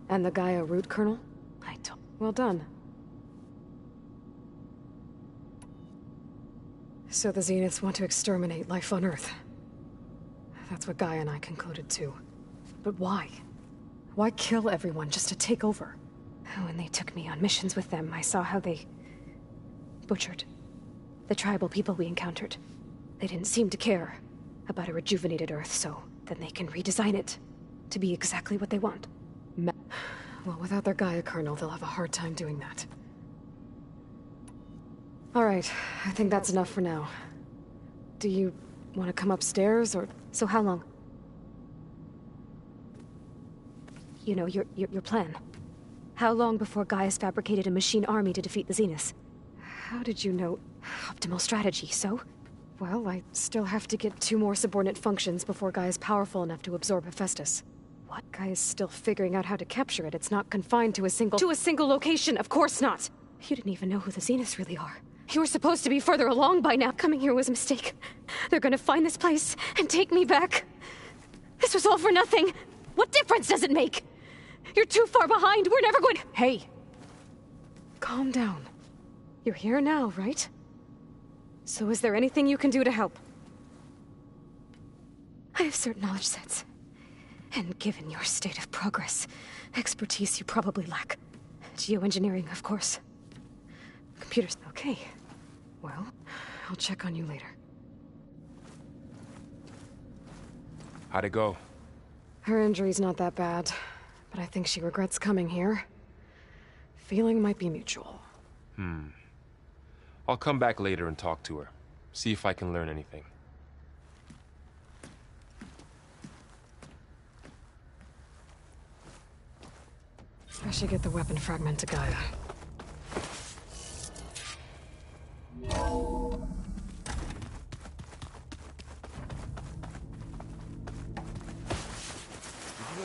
Speaker 9: And the Gaia root kernel?
Speaker 1: I don't...
Speaker 9: Well done. So the Zeniths want to exterminate life on Earth. That's what Gaia and I concluded too. But why? Why kill everyone just to take over?
Speaker 1: When they took me on missions with them, I saw how they butchered the tribal people we encountered. They didn't seem to care about a rejuvenated Earth, so then they can redesign it to be exactly what they want.
Speaker 9: Well, without their Gaia kernel, they'll have a hard time doing that. All right, I think that's enough for now. Do you want to come upstairs, or...
Speaker 1: So how long? You know, your plan. How long before Gaia's fabricated a machine army to defeat the Zeniths?
Speaker 9: How did you know?
Speaker 1: Optimal strategy, so?
Speaker 9: Well, I still have to get 2 more subordinate functions before Gaia's powerful enough to absorb Hephaestus.
Speaker 1: What?
Speaker 9: Gaia's still figuring out how to capture it. It's not confined to a single...
Speaker 1: To a single location, of course not! You didn't even know who the Zeniths really are. You were supposed to be further along by now. Coming here was a mistake. They're gonna find this place and take me back. This was all for nothing. What difference does it make? You're too far behind. We're never going...
Speaker 9: Hey! Calm down. You're here now, right? So is there anything you can do to help?
Speaker 1: I have certain knowledge sets. And given your state of progress, expertise you probably lack. Geoengineering, of course. Computers.
Speaker 9: Okay. Well, I'll check on you later.
Speaker 2: How'd it go?
Speaker 9: Her injury's not that bad, but I think she regrets coming here. Feeling might be mutual.
Speaker 2: I'll come back later and talk to her. See if I can learn anything.
Speaker 1: I should get the weapon fragment to Gaia.
Speaker 2: Did you know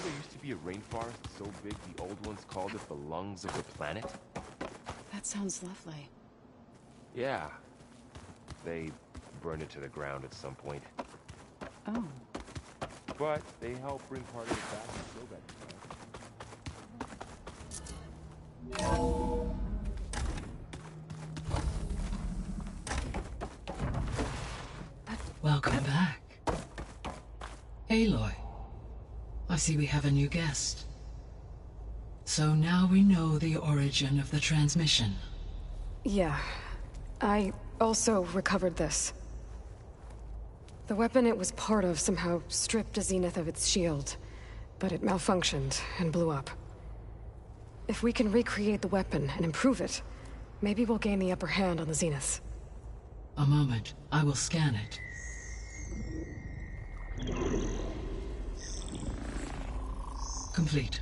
Speaker 2: there used to be a rainforest so big the old ones called it the lungs of the planet?
Speaker 8: That sounds lovely.
Speaker 2: Yeah. They burned it to the ground at some point.
Speaker 8: Oh.
Speaker 2: But they helped bring part of it back and show that.
Speaker 10: Welcome back. Aloy. I see we have a new guest. So now we know the origin of the transmission.
Speaker 1: Yeah. I also recovered this. The weapon it was part of somehow stripped Zenith of its shield, but it malfunctioned and blew up. If we can recreate the weapon and improve it, maybe we'll gain the upper hand on the Zeniths.
Speaker 10: A moment. I will scan it. Complete.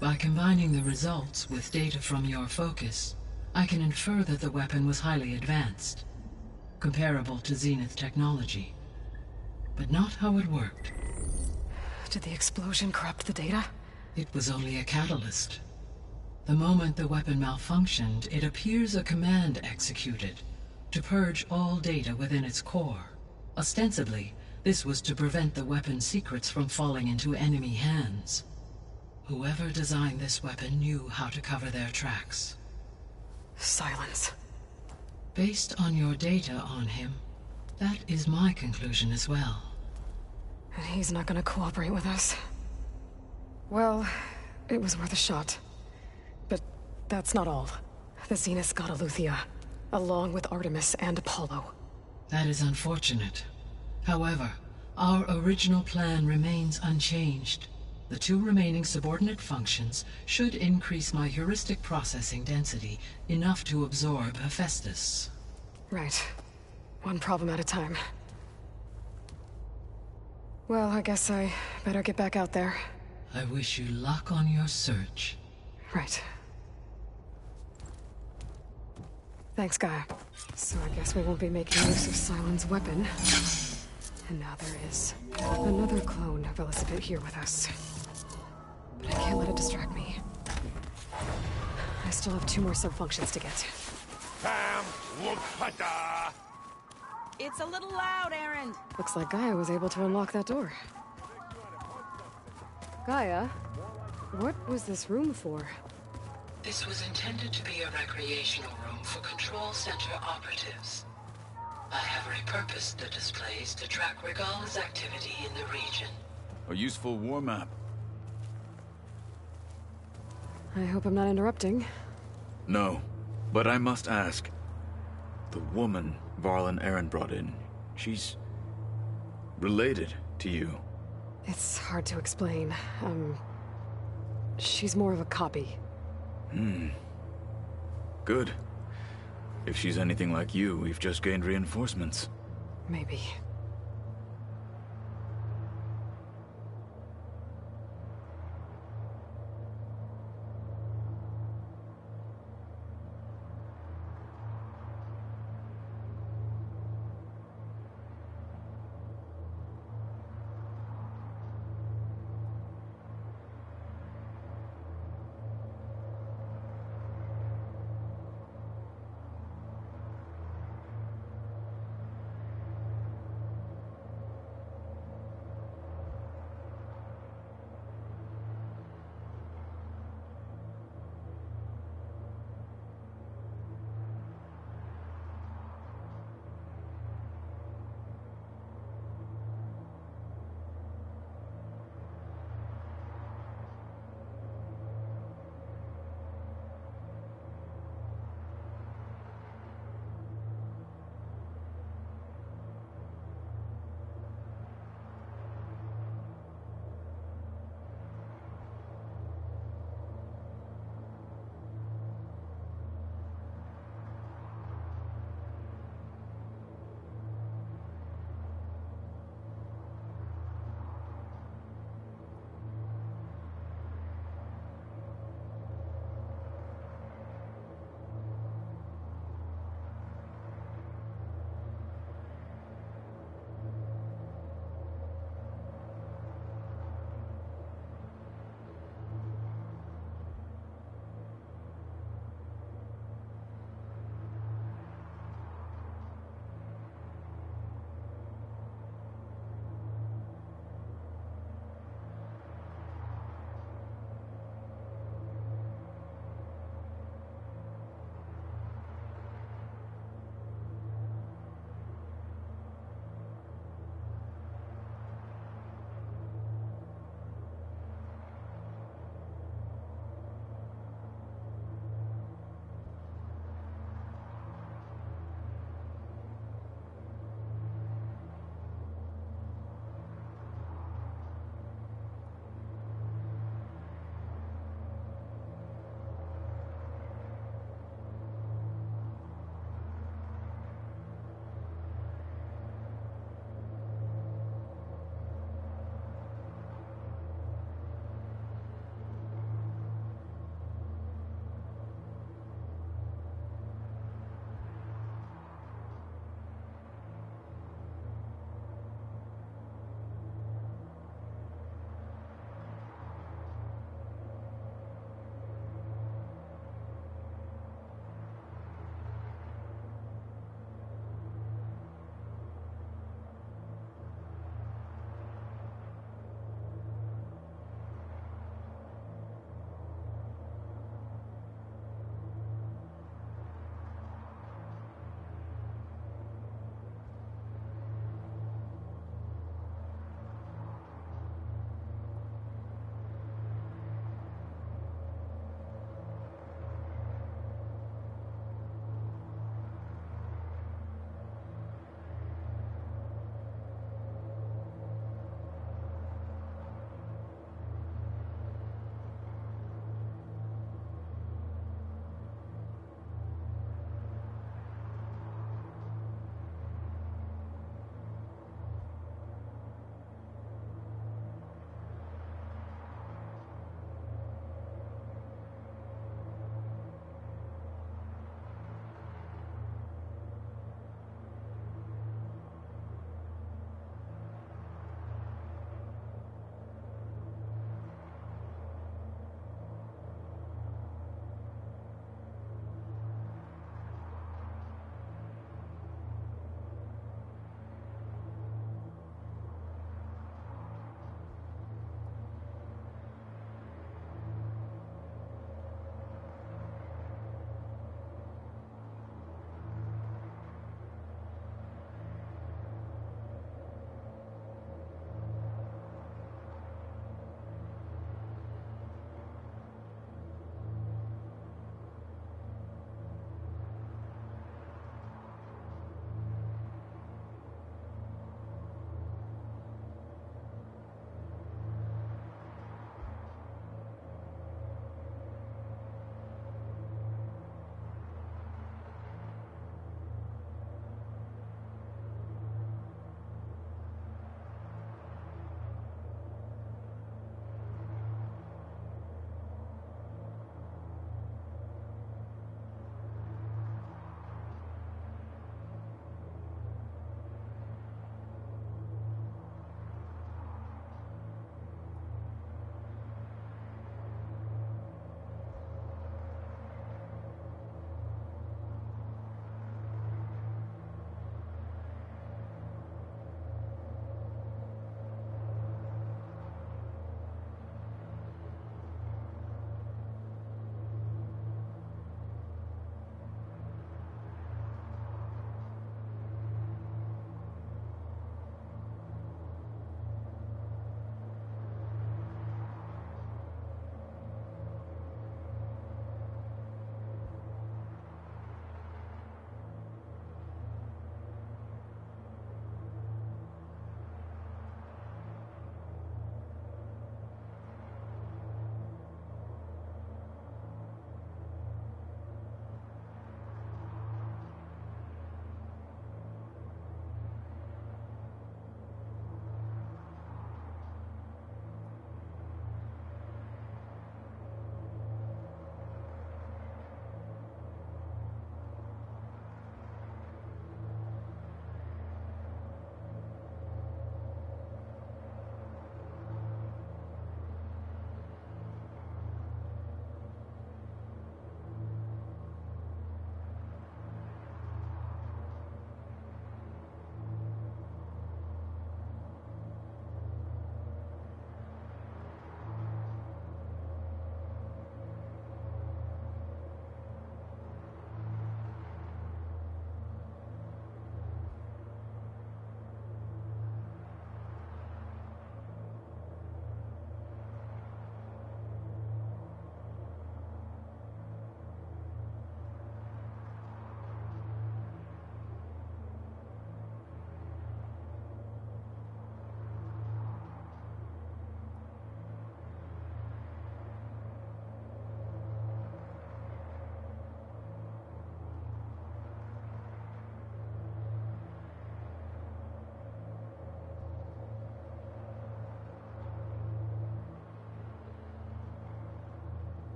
Speaker 10: By combining the results with data from your focus, I can infer that the weapon was highly advanced, comparable to Zenith technology, but not how it worked.
Speaker 1: Did the explosion corrupt the data?
Speaker 10: It was only a catalyst. The moment the weapon malfunctioned, it appears a command executed to purge all data within its core. Ostensibly, this was to prevent the weapon's secrets from falling into enemy hands. Whoever designed this weapon knew how to cover their tracks.
Speaker 1: Silence.
Speaker 10: Based on your data on him, that is my conclusion as well.
Speaker 1: And he's not gonna cooperate with us. Well, it was worth a shot. But that's not all. The Zeniths got Eleuthia, along with Artemis and Apollo.
Speaker 10: That is unfortunate. However, our original plan remains unchanged. The two remaining subordinate functions should increase my heuristic processing density enough to absorb Hephaestus.
Speaker 1: Right. One problem at a time. Well, I guess I better get back out there.
Speaker 10: I wish you luck on your search.
Speaker 1: Right. Thanks, Gaia. So I guess we won't be making use of Silent's weapon. And now there is another clone of Elizabeth here with us. But I can't let it distract me. I still have 2 more subfunctions to get.
Speaker 11: It's a little loud, Aaron.
Speaker 1: Looks like Gaia was able to unlock that door. Gaia, what was this room for?
Speaker 10: This was intended to be a recreational room for Control Center operatives. I have repurposed the displays to track Regala's activity in the region.
Speaker 3: A useful war map.
Speaker 1: I hope I'm not interrupting.
Speaker 12: No, but I must ask. The woman Varl and Aaron brought in, she's related to you.
Speaker 1: It's hard to explain. She's more of a copy.
Speaker 12: Good. If she's anything like you, we've just gained reinforcements.
Speaker 1: Maybe.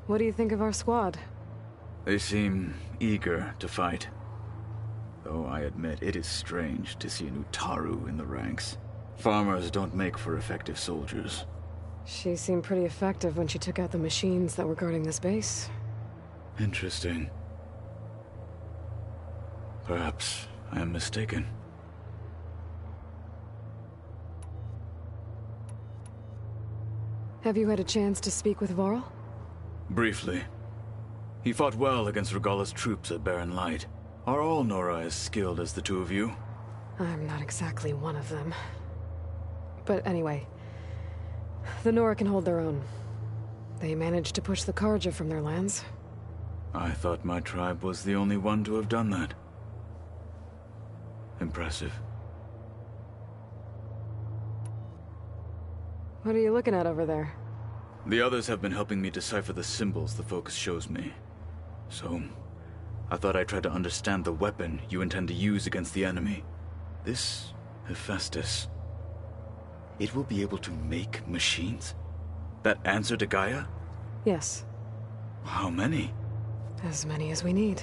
Speaker 1: What do you think of our squad?
Speaker 12: They seem eager to fight. Though I admit it is strange to see an Utaru in the ranks. Farmers don't make for effective soldiers.
Speaker 1: She seemed pretty effective when she took out the machines that were guarding this base.
Speaker 12: Interesting. Perhaps I am mistaken.
Speaker 1: Have you had a chance to speak with Varl?
Speaker 12: Briefly. He fought well against Regalla's troops at Barren Light. Are all Nora as skilled as the two of you?
Speaker 1: I'm not exactly one of them. But anyway, the Nora can hold their own. They managed to push the Karja from their lands.
Speaker 12: I thought my tribe was the only one to have done that. Impressive.
Speaker 1: What are you looking at over there?
Speaker 12: The others have been helping me decipher the symbols the focus shows me. So, I thought I'd try to understand the weapon you intend to use against the enemy. This Hephaestus. It will be able to make machines? That answer to Gaia?
Speaker 1: Yes.
Speaker 12: How many?
Speaker 1: As many as we need.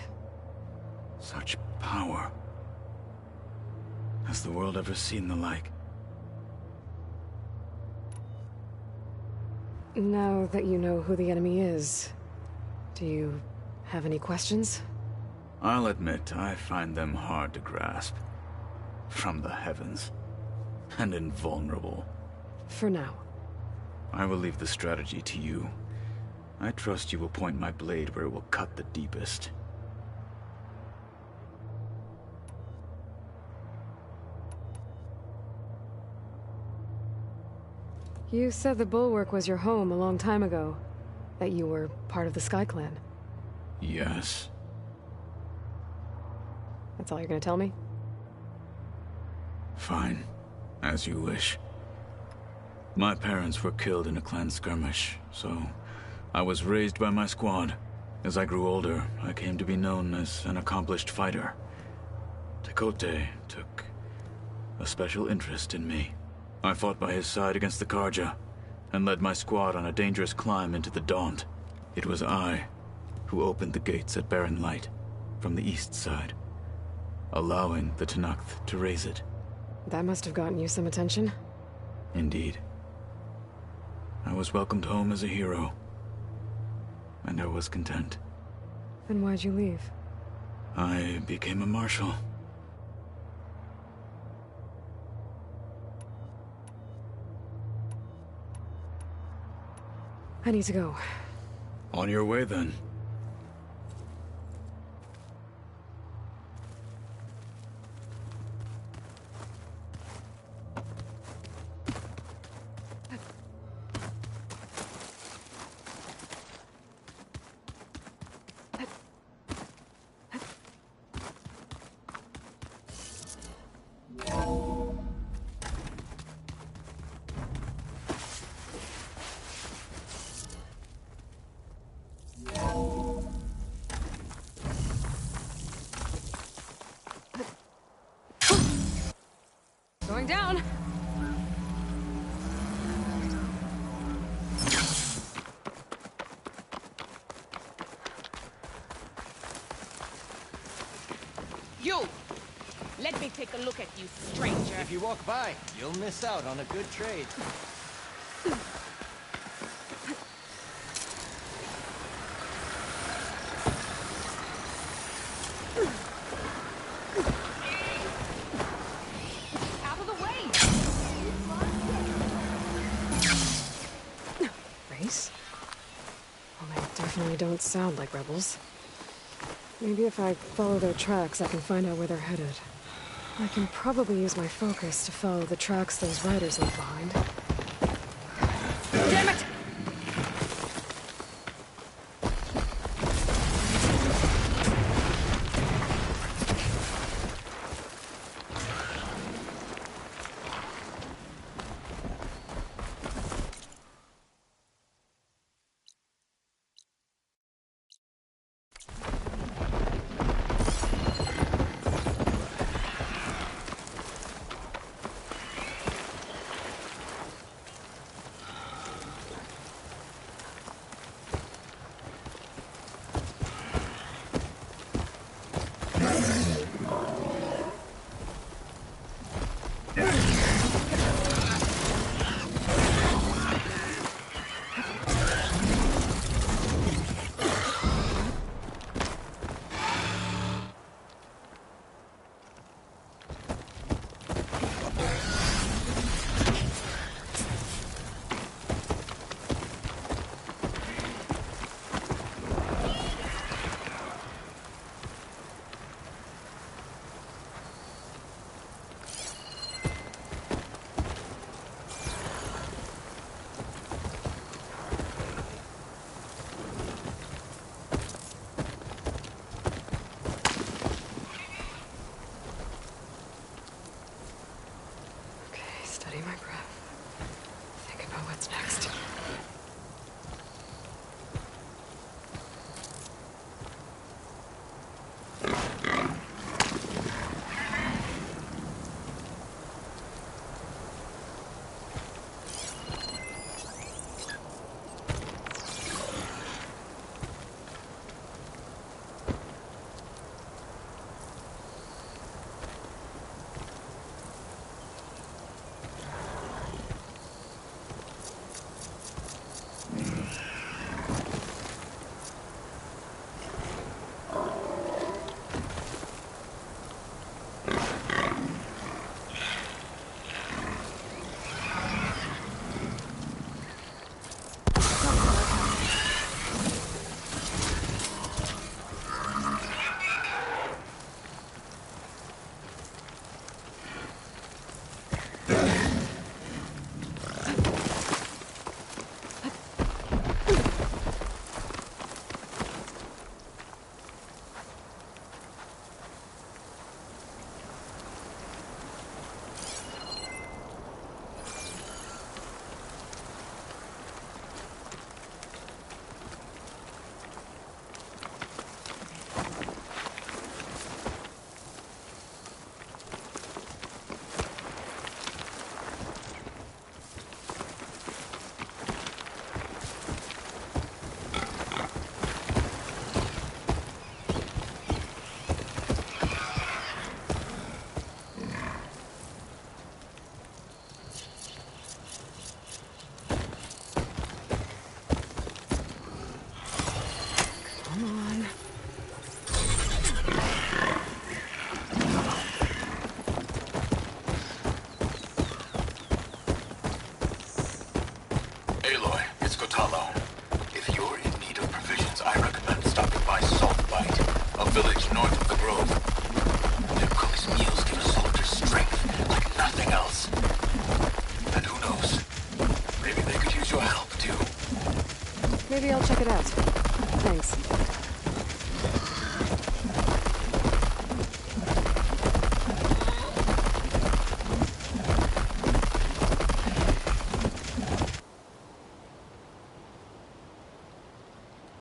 Speaker 12: Such power. Has the world ever seen the like?
Speaker 1: Now that you know who the enemy is, do you have any questions?
Speaker 12: I'll admit, I find them hard to grasp. From the heavens. And invulnerable.
Speaker 1: For now.
Speaker 12: I will leave the strategy to you. I trust you will point my blade where it will cut the deepest.
Speaker 1: You said the Bulwark was your home a long time ago. That you were part of the Sky Clan.
Speaker 12: Yes.
Speaker 1: That's all you're gonna tell me?
Speaker 12: Fine. As you wish. My parents were killed in a clan skirmish, so I was raised by my squad. As I grew older, I came to be known as an accomplished fighter. Tekote took a special interest in me. I fought by his side against the Karja, and led my squad on a dangerous climb into the Daunt. It was I who opened the gates at Barren Light, from the east side, allowing the Tenakth to raise it.
Speaker 1: That must have gotten you some attention.
Speaker 12: Indeed. I was welcomed home as a hero, and I was content.
Speaker 1: Then why'd you leave?
Speaker 12: I became a marshal.
Speaker 1: I need to go.
Speaker 12: On your way, then.
Speaker 1: Going down.
Speaker 11: You! Let me take a look at you, stranger.
Speaker 13: If you walk by, you'll miss out on a good trade.
Speaker 11: Out of the way!
Speaker 1: Race? Well, they definitely don't sound like rebels. Maybe if I follow their tracks, I can find out where they're headed. I can probably use my focus to follow the tracks those riders left behind.
Speaker 11: Damn it!